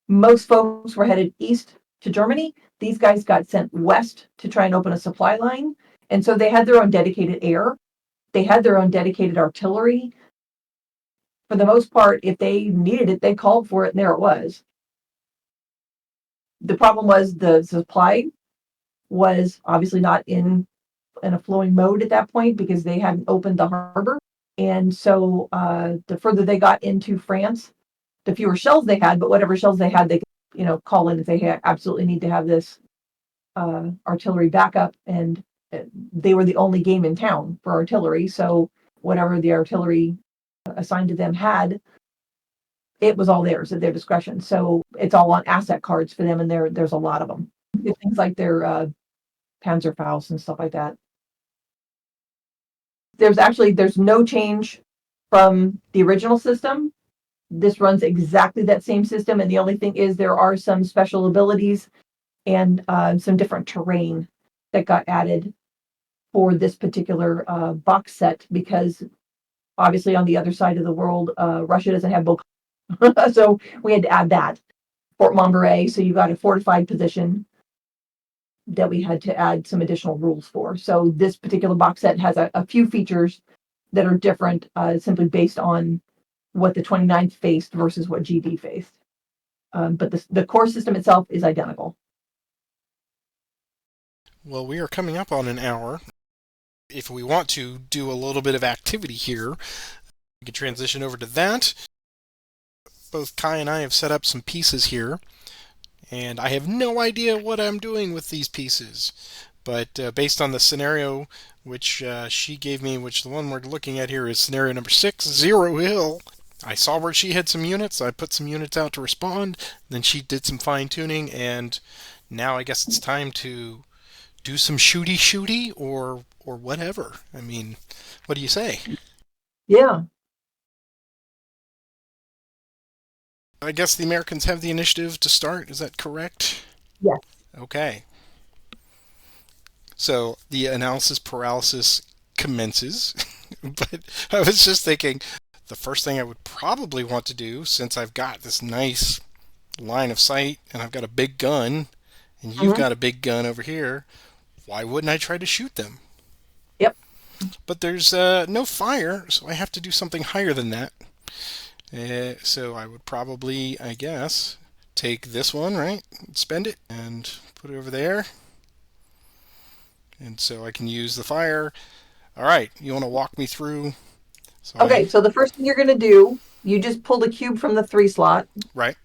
most folks were headed east to Germany. These guys got sent west to try and open a supply line. And so they had their own dedicated air. They had their own dedicated artillery. For the most part, if they needed it, they called for it, and there it was. The problem was the supply was obviously not in a flowing mode at that point because they hadn't opened the harbor. And so the further they got into France, the fewer shells they had, but whatever shells they had, they could, call in if they absolutely need to have this artillery backup. And they were the only game in town for artillery. So whatever the artillery assigned to them had, it was all theirs at their discretion. So it's all on asset cards for them, and there's a lot of them. Things like their Panzerfaust and stuff like that. There's no change from the original system. This runs exactly that same system, and the only thing is there are some special abilities and some different terrain that got added for this particular box set because obviously on the other side of the world, Russia doesn't have both. So we had to add that. Fort Montbray, so you got a fortified position that we had to add some additional rules for. So this particular box set has a few features that are different simply based on what the 29th faced versus what GD faced. But the core system itself is identical. Well, we are coming up on an hour. If we want to do a little bit of activity here, we can transition over to that. Both Kai and I have set up some pieces here, and I have no idea what I'm doing with these pieces. But based on the scenario which she gave me, which the one we're looking at here is scenario number 6, Zero Hill. I saw where she had some units, I put some units out to respond, then she did some fine-tuning, and now I guess it's time to do some shooty or whatever. What do you say? Yeah. I guess the Americans have the initiative to start, is that correct? Yes. Okay. So the analysis paralysis commences, but I was just thinking the first thing I would probably want to do, since I've got this nice line of sight and I've got a big gun and you've got a big gun over here, why wouldn't I try to shoot them? Yep. But there's no fire, so I have to do something higher than that. So I would probably, I guess, take this one, right? Spend it and put it over there. And so I can use the fire. All right, you want to walk me through? So the first thing you're going to do, you just pull the cube from the 3 slot. Right.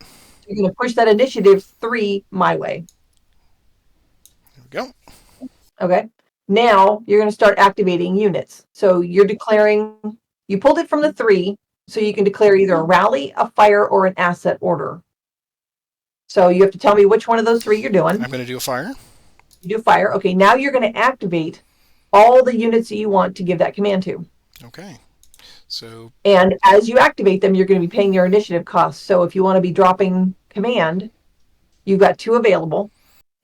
You're going to push that initiative 3 my way. There we go. Okay. Now you're going to start activating units. So you're declaring, you pulled it from the 3, so you can declare either a rally, a fire, or an asset order. So you have to tell me which one of those 3 you're doing. I'm going to do a fire. You do fire. Okay, now you're going to activate all the units that you want to give that command to. Okay. So. And as you activate them, you're going to be paying their initiative costs. So if you want to be dropping command, you've got 2 available,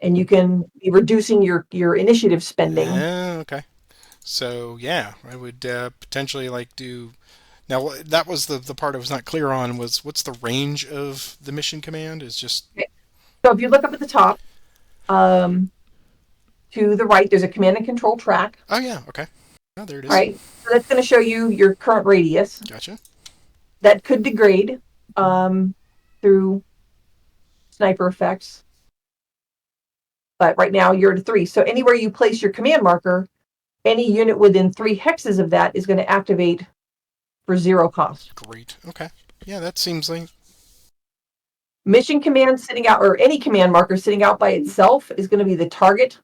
and you can be reducing your initiative spending. Okay. So yeah, I would potentially do. Now that was the part I was not clear on, was what's the range of the mission command? Is just. Okay. So if you look up at the top, to the right, there's a command and control track. Oh yeah, okay. Oh, there it is. All right, so that's going to show you your current radius. Gotcha. That could degrade through sniper effects. But right now you're at a 3. So anywhere you place your command marker, any unit within 3 hexes of that is going to activate for 0 cost. Great. Okay. Yeah, that seems like... Mission command sitting out, or any command marker sitting out by itself, is going to be the target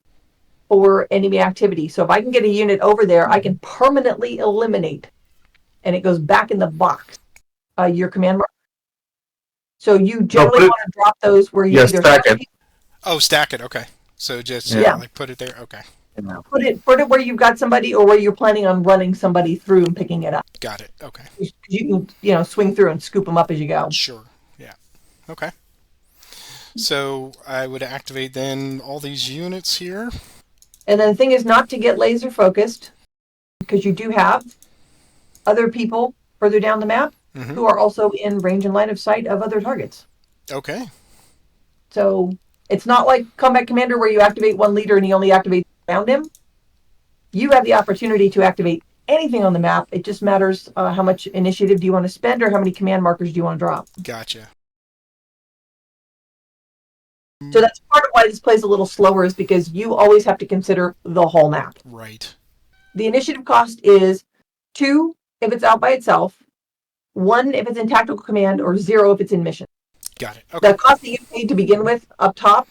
for enemy activity. So if I can get a unit over there, I can permanently eliminate, and it goes back in the box, your command marker. So you generally want to drop those where you either stack it. Oh, stack it. Okay. So just like put it there. Okay. Put it where you've got somebody, or where you're planning on running somebody through and picking it up. Got it. Okay. You can swing through and scoop them up as you go. Sure. Yeah. Okay. So I would activate then all these units here. And then the thing is not to get laser focused, because you do have other people further down the map who are also in range and line of sight of other targets. Okay. So it's not like Combat Commander where you activate one leader and he only activates around him. You have the opportunity to activate anything on the map. It just matters how much initiative do you want to spend, or how many command markers do you want to drop. Gotcha. So that's part of why this plays a little slower, is because you always have to consider the whole map. Right. The initiative cost is 2 if it's out by itself, 1 if it's in tactical command, or 0 if it's in mission. Got it. Okay. The cost that you paid to begin with up top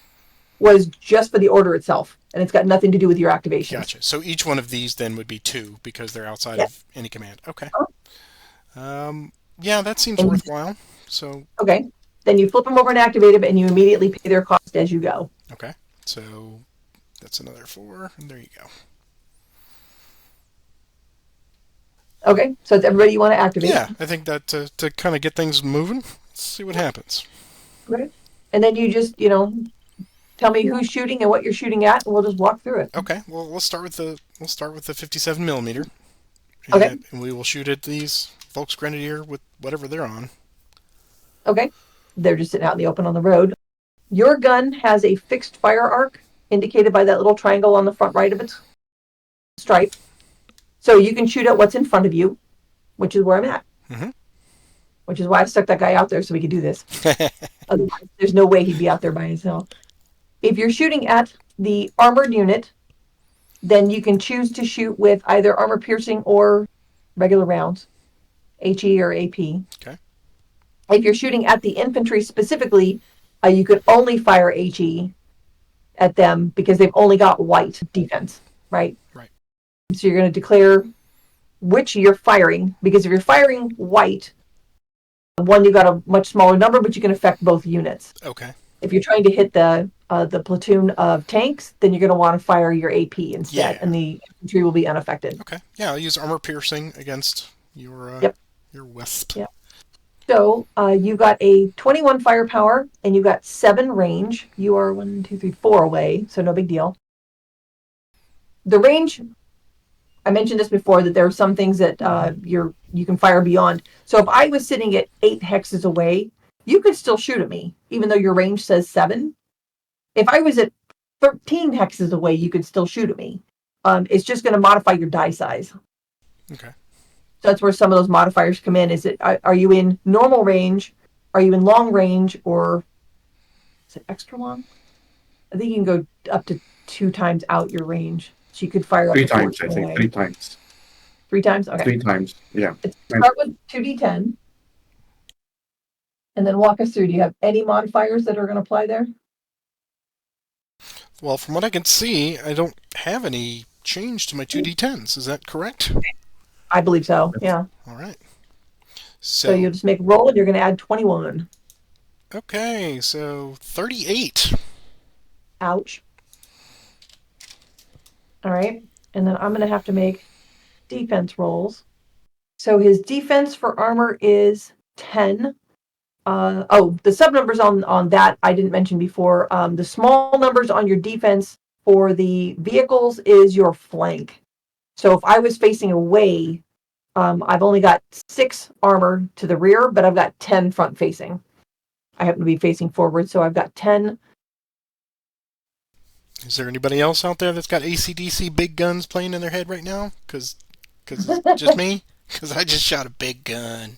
was just for the order itself, and it's got nothing to do with your activation. Gotcha. So each one of these then would be 2 because they're outside of any command. Okay. Yeah, that seems worthwhile. So. Okay. Then you flip them over and activate them, and you immediately pay their cost as you go. Okay. So that's another 4, and there you go. Okay. So it's everybody you want to activate. Yeah, I think that to kind of get things moving, let's see what happens. Okay. And then you just, tell me who's shooting and what you're shooting at, and we'll just walk through it. Okay. Well, we'll start with the 57 millimeter. Okay. And we will shoot at these Volksgrenadier with whatever they're on. Okay. They're just sitting out in the open on the road. Your gun has a fixed fire arc indicated by that little triangle on the front right of its stripe. So you can shoot at what's in front of you, which is where I'm at. Mm-hmm. Which is why I stuck that guy out there so we could do this. Otherwise, there's no way he'd be out there by himself. If you're shooting at the armored unit, then you can choose to shoot with either armor piercing or regular rounds, HE or AP. Okay. If you're shooting at the infantry specifically, you could only fire HE at them because they've only got white defense, right? Right. So you're going to declare which you're firing, because if you're firing white, one, you got a much smaller number, but you can affect both units. Okay. If you're trying to hit the platoon of tanks, then you're going to want to fire your AP instead, and the infantry will be unaffected. Okay. Yeah, I'll use armor piercing against your your wisp. Yep. So you got a 21 firepower, and you got 7 range. You are 1, 2, 3, 4 away, so no big deal. The range, I mentioned this before, that there are some things that you can fire beyond. So if I was sitting at 8 hexes away, you could still shoot at me, even though your range says 7. If I was at 13 hexes away, you could still shoot at me. It's just going to modify your die size. Okay. So that's where some of those modifiers come in. Is it, are you in normal range? Are you in long range? Or is it extra long? I think you can go up to 2 times out your range. So you could fire up 3 to times, I 14 think. away. 3 times. 3 times? Okay. 3 times, yeah. Let's start with 2d10. And then walk us through. Do you have any modifiers that are going to apply there? Well, from what I can see, I don't have any change to my 2d10s. Is that correct? I believe so, yeah. All right. So you'll just make a roll, and you're going to add 21. Okay, so 38. Ouch. All right. And then I'm going to have to make defense rolls. So his defense for armor is 10. The sub numbers on that I didn't mention before. The small numbers on your defense for the vehicles is your flank. So if I was facing away, I've only got 6 armor to the rear, but I've got 10 front facing. I happen to be facing forward, so I've got 10. Is there anybody else out there that's got AC/DC big guns playing in their head right now? Because it's just me? Because I just shot a big gun.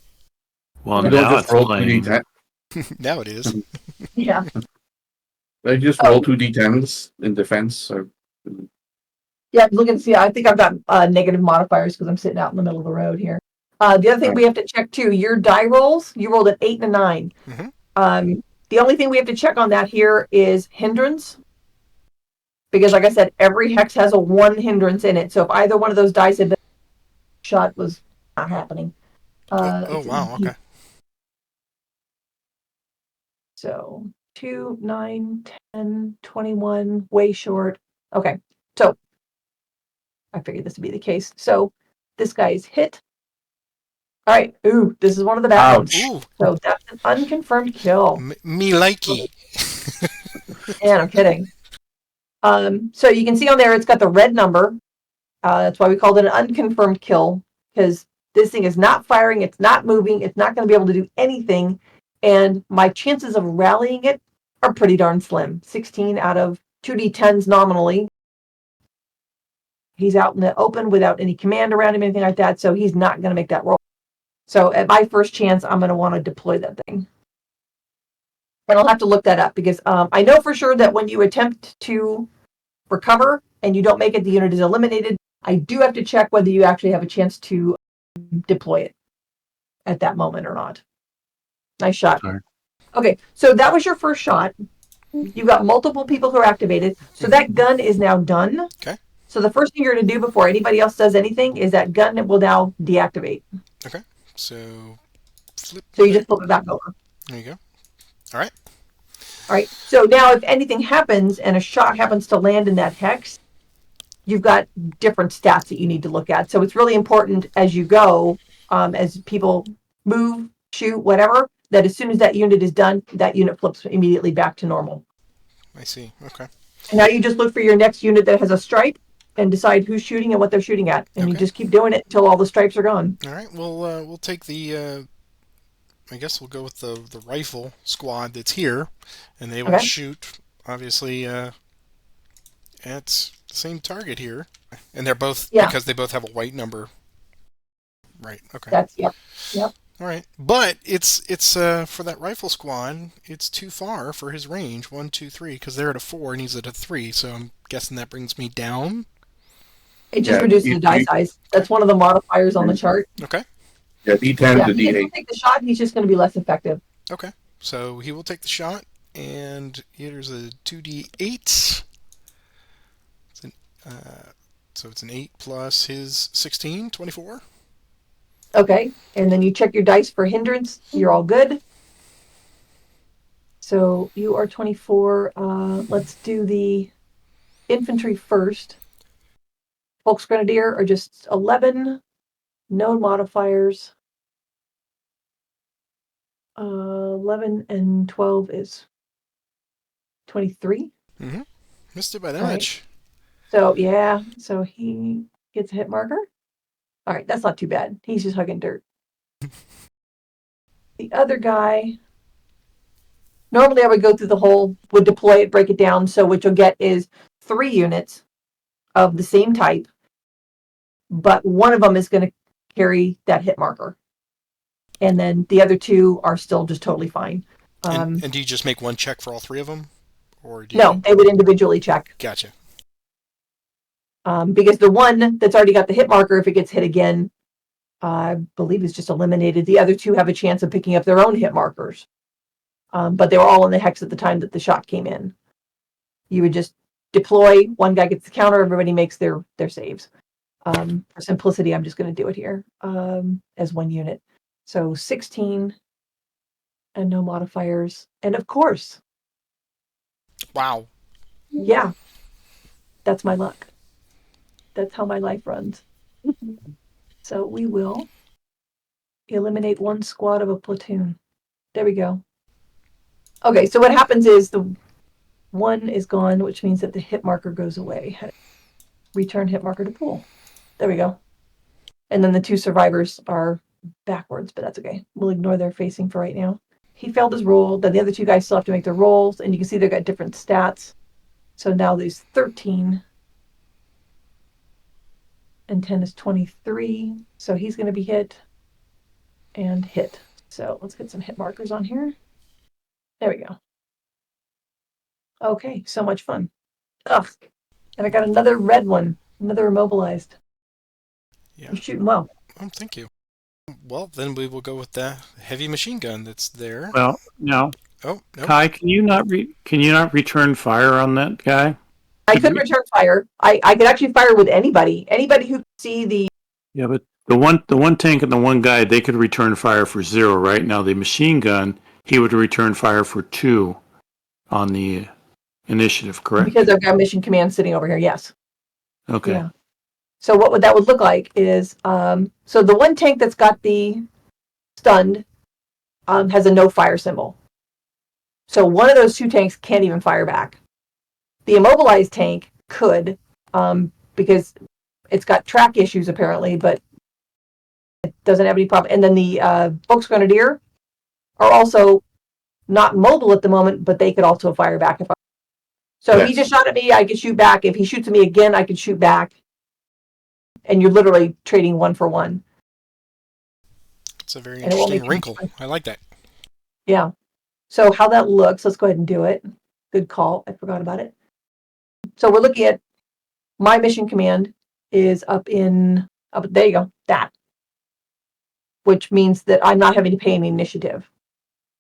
Well, You now don't it's just roll playing. 2d10. Now it is. Yeah. They just roll 2d10s in defense. So. Yeah, I'm looking to see. I think I've got negative modifiers because I'm sitting out in the middle of the road here. The other thing we have to check too, your die rolls, you rolled an 8 and a 9. The only thing we have to check on that here is hindrance. Because like I said, every hex has a 1 hindrance in it. So if either one of those dice had been shot, was not happening. Oh, wow, okay. So 2, 9, 10, 21, way short. Okay, so I figured this would be the case. So this guy is hit. All right. Ooh, this is one of the bad ones. Ooh, So that's an unconfirmed kill. me likey. And I'm kidding. So you can see on there it's got the red number. That's why we called it an unconfirmed kill, because this thing is not firing, it's not moving, it's not going to be able to do anything, and my chances of rallying it are pretty darn slim. 16 out of 2d10s nominally. He's out in the open without any command around him, anything like that, so he's not going to make that roll. So at my first chance, I'm going to want to deploy that thing. And I'll have to look that up, because I know for sure that when you attempt to recover and you don't make it, the unit is eliminated. I do have to check whether you actually have a chance to deploy it at that moment or not. Nice shot. Sorry. Okay, so that was your first shot. You got multiple people who are activated. So that gun is now done. Okay. So the first thing you're going to do before anybody else does anything is that gun will now deactivate. Okay. So flip. So you just flip it back over. There you go. All right. All right. So now if anything happens and a shot happens to land in that hex, you've got different stats that you need to look at. So it's really important as you go, as people move, shoot, whatever, that as soon as that unit is done, that unit flips immediately back to normal. I see. Okay. And now you just look for your next unit that has a stripe and decide who's shooting and what they're shooting at. And you just keep doing it until all the stripes are gone. All right. We'll take the. I guess we'll go with the rifle squad that's here, and they will shoot obviously at the same target here, and they're both because they both have a white number. Right. Okay. That's yep. All right, but it's for that rifle squad, it's too far for his range. 1, 2, 3, because they're at a 4 and he's at a 3. So I'm guessing that brings me down. It just reduces the die size. That's one of the modifiers on the chart. Okay. Yeah, D10 to D8. If he take the shot, he's just going to be less effective. Okay, so he will take the shot, and here's a 2d8. So it's an 8 plus his 16, 24. Okay, and then you check your dice for hindrance. You're all good. So you are 24. Let's do the infantry first. Volksgrenadier are just 11. No modifiers. 11 and 12 is 23. Mm-hmm. Missed it by that much. So, yeah. So he gets a hit marker. All right, that's not too bad. He's just hugging dirt. The other guy, normally I would go through the whole, would deploy it, break it down. So what you'll get is 3 units of the same type, but one of them is going to carry that hit marker. And then the other 2 are still just totally fine. And do you just make one check for all 3 of them? Or do you... No, they would individually check. Gotcha. Because the one that's already got the hit marker, if it gets hit again, I believe is just eliminated. The other 2 have a chance of picking up their own hit markers. But they were all in the hex at the time that the shot came in. You would just deploy, one guy gets the counter, everybody makes their saves. For simplicity, I'm just going to do it here as one unit. So 16 and no modifiers. And of course. Wow. Yeah. That's my luck. That's how my life runs. So we will eliminate 1 squad of a platoon. There we go. Okay, so what happens is the 1 is gone, which means that the hit marker goes away. Return hit marker to pool. There we go. And then the 2 survivors are backwards, but that's okay. We'll ignore their facing for right now. He failed his roll. Then the other 2 guys still have to make their rolls, and you can see they've got different stats. So now there's 13. And 10 is 23. So he's going to be hit and hit. So let's get some hit markers on here. There we go. Okay, so much fun. Ugh. And I got another red one. Another immobilized. Yeah. You're shooting well. Oh, thank you. Well, then we will go with the heavy machine gun that's there. Well, now, Oh, no. Kai, can you not return fire on that guy? I could return fire. I could actually fire with anybody. Anybody who can see the. Yeah, but the one tank and the one guy, they could return fire for 0, right? Now the machine gun, he would return fire for 2 on the initiative, correct? Because I've got mission command sitting over here. Yes. Okay. Yeah. So what that would look like is, so the one tank that's got the stunned has a no fire symbol. So one of those 2 tanks can't even fire back. The immobilized tank could, because it's got track issues apparently, but it doesn't have any problem. And then the Volksgrenadier are also not mobile at the moment, but they could also fire back. So if he just shot at me, I could shoot back. If he shoots at me again, I could shoot back. And you're literally trading 1 for 1. It's a very interesting wrinkle. I like that. Yeah. So how that looks, let's go ahead and do it. Good call. I forgot about it. So we're looking at my mission command is up there you go, that. Which means that I'm not having to pay any initiative.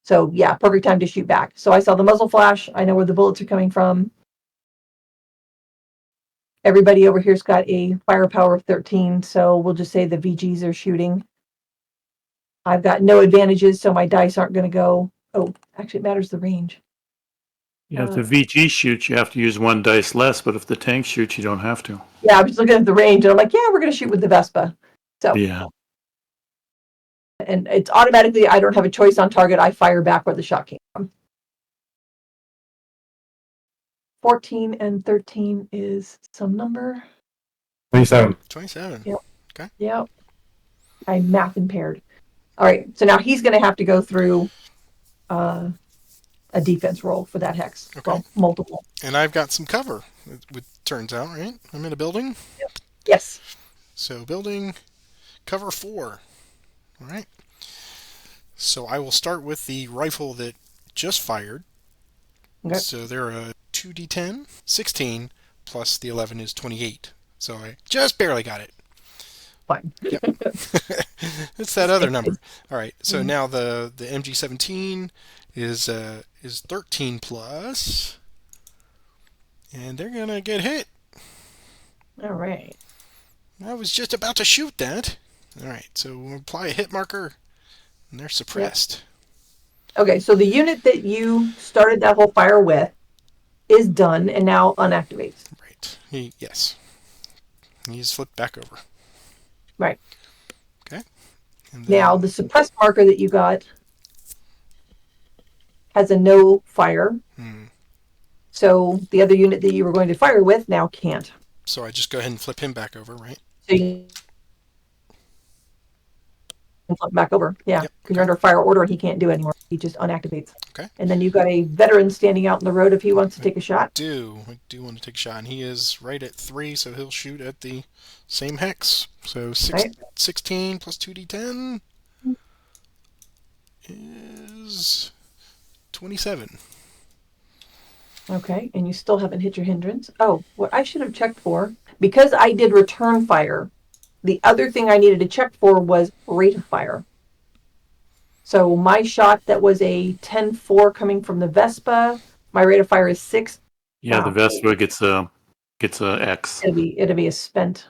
So yeah, perfect time to shoot back. So I saw the muzzle flash. I know where the bullets are coming from. Everybody over here's got a firepower of 13, so we'll just say the VGs are shooting. I've got no advantages, so my dice aren't going to go. Oh, actually, it matters the range. Yeah, if the VG shoots, you have to use 1 dice less, but if the tank shoots, you don't have to. Yeah, I'm just looking at the range, and I'm like, yeah, we're going to shoot with the Vespa. So yeah. And it's automatically, I don't have a choice on target. I fire back where the shot came from. 14 and 13 is some number. 27. 27. Yep. Okay. Yep. I'm math impaired. All right. So now he's going to have to go through a defense roll for that hex. Okay. Well, multiple. And I've got some cover, it turns out, right? I'm in a building. Yep. Yes. So building cover 4. All right. So I will start with the rifle that just fired. Okay. So they're a 2d10, 16 plus the 11 is 28. So I just barely got it. Fine. Yep. It's that other number. All right. So now the MG17 is 13 plus, and they're gonna get hit. All right. I was just about to shoot that. All right. So we'll apply a hit marker, and they're suppressed. Yep. Okay. So the unit that you started that whole fire with is done and now unactivates. Right. Yes. He's flipped back over. Right. Okay. And then, Now the suppressed marker that you got has a no fire. So the other unit that you were going to fire with now can't. So I just go ahead and flip him back over, right? So you can flip back over. Yeah. Yep. Because you're under fire order and he can't do anymore. He just unactivates. Okay. And then you've got a veteran standing out in the road if he wants to take a shot. I do want to take a shot. And he is right at 3, so he'll shoot at the same hex. So 16 plus 2d10 is 27. Okay. And you still haven't hit your hindrance. Oh, what I should have checked for, because I did return fire, the other thing I needed to check for was rate of fire. So my shot that was a 10-4 coming from the Vespa, my rate of fire is 6. Yeah, the Vespa gets a X. It'll be a spent.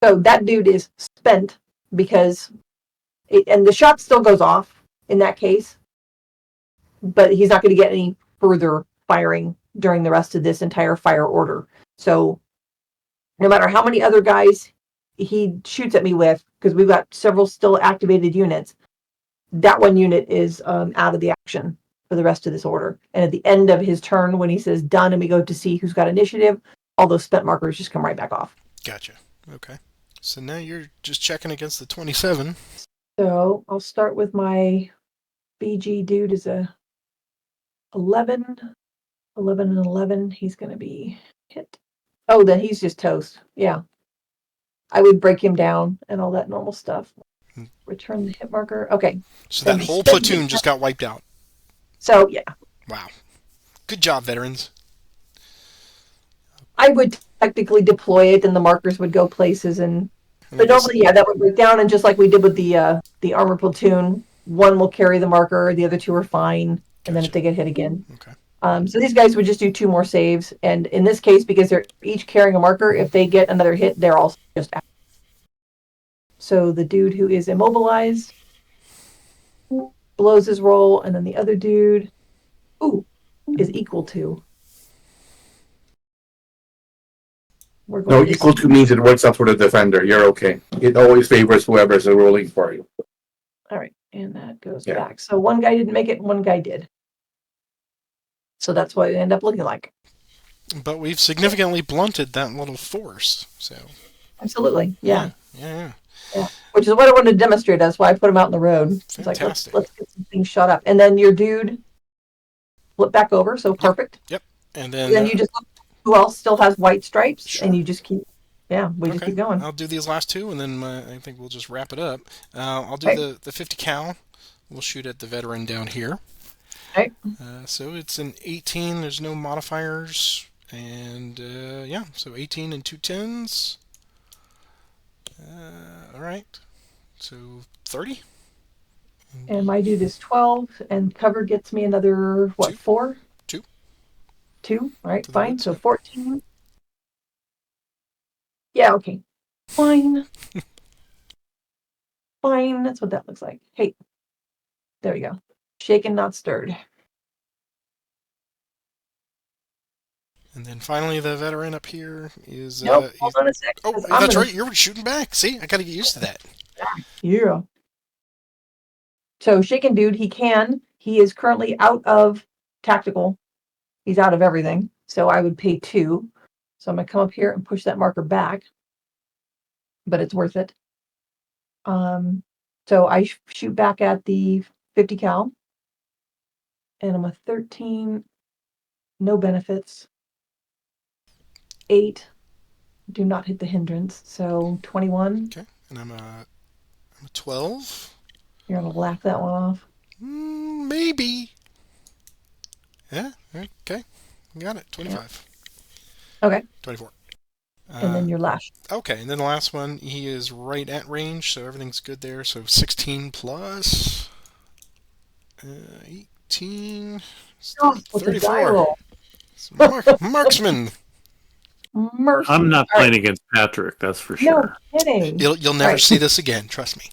So that dude is spent because, and the shot still goes off in that case, but he's not going to get any further firing during the rest of this entire fire order. So no matter how many other guys he shoots at me with, because we've got several still activated units, that one unit is out of the action for the rest of this order. And at the end of his turn, when he says done and we go to see who's got initiative, all those spent markers just come right back off. Gotcha. Okay. So now you're just checking against the 27. So I'll start with my BG dude is a 11 and 11. He's going to be hit. Oh, then he's just toast. Yeah. I would break him down and all that normal stuff. Return the hit marker. Okay. So that whole platoon just got wiped out. So, yeah. Wow. Good job, veterans. I would technically deploy it, and the markers would go places, and And I but guess- normally, yeah, that would break down, and just like we did with the armor platoon, one will carry the marker, the other two are fine, and then if Gotcha. they get hit again. Okay. So these guys would just do 2 more saves, and in this case, because they're each carrying a marker, if they get another hit, they're also just out. So the dude who is immobilized blows his roll, and then the other dude, is equal to. We're No, going equal to means it works out for the defender. You're okay. It always favors whoever's rolling for you. All right, and that goes Yeah. back. So one guy didn't make it, and one guy did. So that's what it ended up looking like. But we've significantly blunted that little force. So Absolutely, yeah. Yeah. Which is what I wanted to demonstrate. That's why I put him out in the road. It's like, Fantastic. let's get some things shot up. And then your dude flip back over, so perfect. And And then, then you just look who else still has white stripes, Sure. and you just keep, just keep going. I'll do these last 2, and then I think we'll just wrap it up. I'll do Okay. the 50 cal. We'll shoot at the veteran down here. Okay. So it's an 18. There's no modifiers. And, so 18 and 2 10s. All right. So 30? And my dude is 12, and cover gets me another, 2. 4? 2. 2? All right, To the fine. woods, So yeah. 14. Yeah, okay. Fine. Fine. That's what that looks like. Hey, there we go. Shaken, not stirred. And then finally, the veteran up here is... Nope, hold on a sec. Oh, 'cause I'm that's gonna- right. You're shooting back. See, I got to get used to that. Yeah. So shaken dude, he is currently out of tactical. He's out of everything. So I would pay 2. So I'm gonna come up here and push that marker back. But it's worth it. So I shoot back at the 50 cal. And I'm a 13. No benefits. 8. Do not hit the hindrance. So 21. Okay. And I'm a 12. You're gonna laugh that one off. Maybe. Yeah. Okay. Got it. 25. Okay. 24. And then your lash. Okay, and then the last one, he is right at range, so everything's good there. So 16 plus 18, Oh, with the die 34. roll. Marksman. Mercy. I'm not All right. playing against Patrick, that's for No sure. kidding. You'll never Right. see this again. Trust me.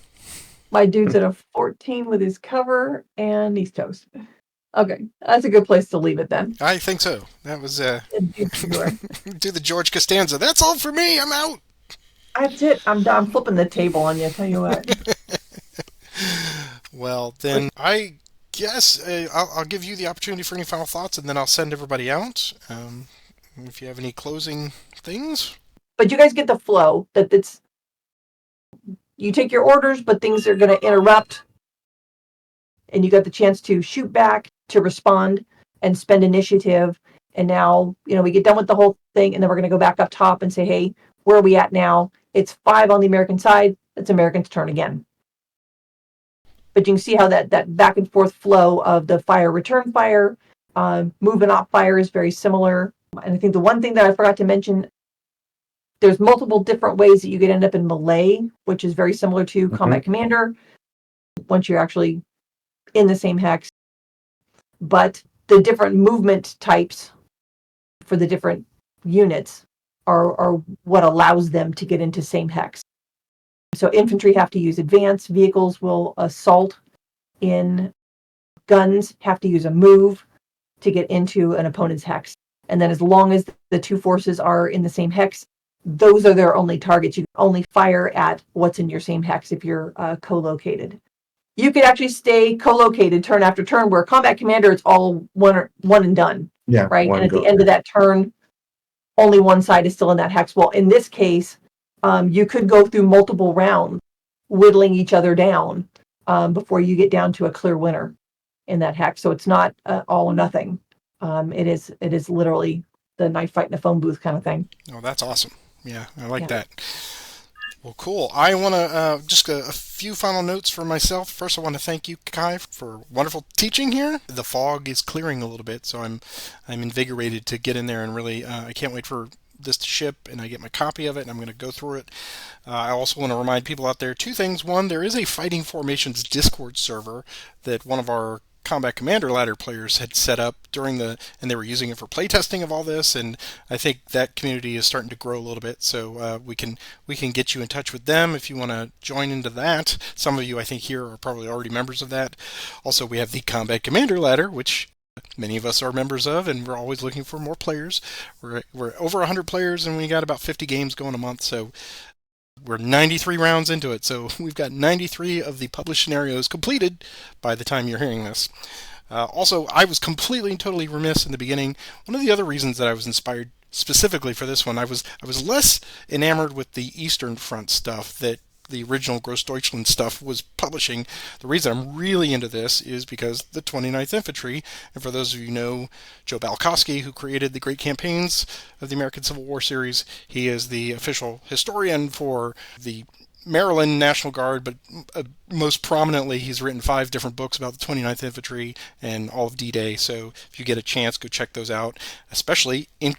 My dude's at a 14 with his cover, and he's toast. Okay, that's a good place to leave it then. I think so. That was Sure. do the George Costanza. That's all for me. I'm out. That's it. I'm done. I'm flipping the table on you. I tell you what. Well, then I guess I'll give you the opportunity for any final thoughts, and then I'll send everybody out. If you have any closing things. But you guys get the flow that it's. You take your orders, but things are going to interrupt, and you got the chance to shoot back, to respond, and spend initiative. And now, we get done with the whole thing, and then we're going to go back up top and say, hey, where are we at now? It's 5 on the American side. It's American's turn again. But you can see how that back and forth flow of the fire, return fire, move and op fire is very similar. And I think the one thing that I forgot to mention, there's multiple different ways that you could end up in melee, which is very similar to Combat Commander, once you're actually in the same hex. But the different movement types for the different units are what allows them to get into same hex. So infantry have to use advance, vehicles will assault in, guns have to use a move to get into an opponent's hex. And then as long as the 2 forces are in the same hex, those are their only targets. You can only fire at what's in your same hex if you're co-located. You could actually stay co-located turn after turn, where Combat Commander, it's all one and done. Yeah. Right. And at the end of that turn, only one side is still in that hex. Well, in this case, you could go through multiple rounds, whittling each other down before you get down to a clear winner in that hex. So it's not all or nothing. It is literally the knife fight in a phone booth kind of thing. Oh, that's awesome. Yeah, I like that. Well, cool. I want to just a few final notes for myself. First, I want to thank you, Kai, for wonderful teaching here. The fog is clearing a little bit, so I'm invigorated to get in there and really. I can't wait for this to ship and I get my copy of it, and I'm going to go through it. I also want to remind people out there two things. One, there is a Fighting Formations Discord server that one of our Combat Commander Ladder players had set up and they were using it for playtesting of all this, and I think that community is starting to grow a little bit, so we can get you in touch with them if you want to join into that. Some of you, I think, here are probably already members of that. Also, we have the Combat Commander Ladder, which many of us are members of, and we're always looking for more players. We're over 100 players, and we got about 50 games going a month, so we're 93 rounds into it, so we've got 93 of the published scenarios completed by the time you're hearing this. Also, I was completely and totally remiss in the beginning. One of the other reasons that I was inspired specifically for this one, I was less enamored with the Eastern Front stuff that the original Grossdeutschland stuff was publishing. The reason I'm really into this is because the 29th Infantry, and for those of you who know Joe Balkowski, who created the Great Campaigns of the American Civil War series, he is the official historian for the Maryland National Guard, but most prominently he's written 5 different books about the 29th Infantry and all of D-Day, so if you get a chance, go check those out, especially in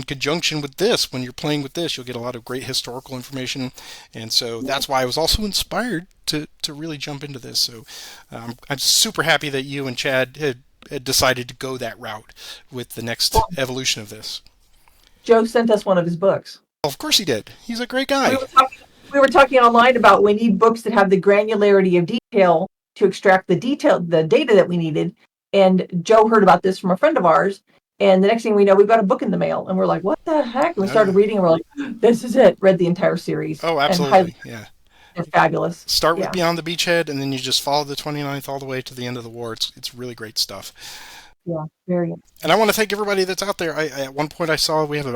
conjunction with this. When you're playing with this, you'll get a lot of great historical information, and so that's why I was also inspired to really jump into this. So I'm super happy that you and Chad had decided to go that route with the next evolution of this. Joe sent us one of his books. Of course he did. He's a great guy. We were talking online about we need books that have the granularity of detail to extract the data that we needed. And Joe heard about this from a friend of ours. And the next thing we know, we got a book in the mail. And we're like, what the heck? And we started reading and we're like, this is it. Read the entire series. Oh, absolutely. Yeah. It's fabulous. Start with Beyond the Beachhead, and then you just follow the 29th all the way to the end of the war. It's really great stuff. Yeah, very. And I want to thank everybody that's out there. At one point I saw we had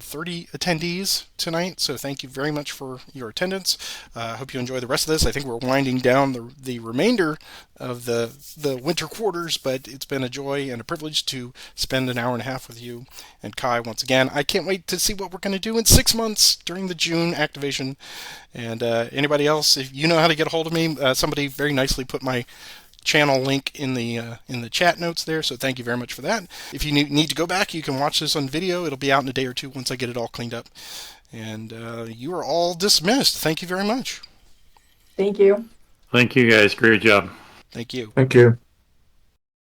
30 attendees tonight, so thank you very much for your attendance. I hope you enjoy the rest of this. I think we're winding down the remainder of the winter quarters, but it's been a joy and a privilege to spend an hour and a half with you and Kai once again. I can't wait to see what we're going to do in 6 months during the June activation. And anybody else, if you know how to get a hold of me, somebody very nicely put my channel link in the chat notes there, so thank you very much for that. If you need to go back, you can watch this on video. It'll be out in a day or two once I get it all cleaned up. And you are all dismissed. Thank you very much. Thank you. Thank you, guys. Great job. Thank you. Thank you.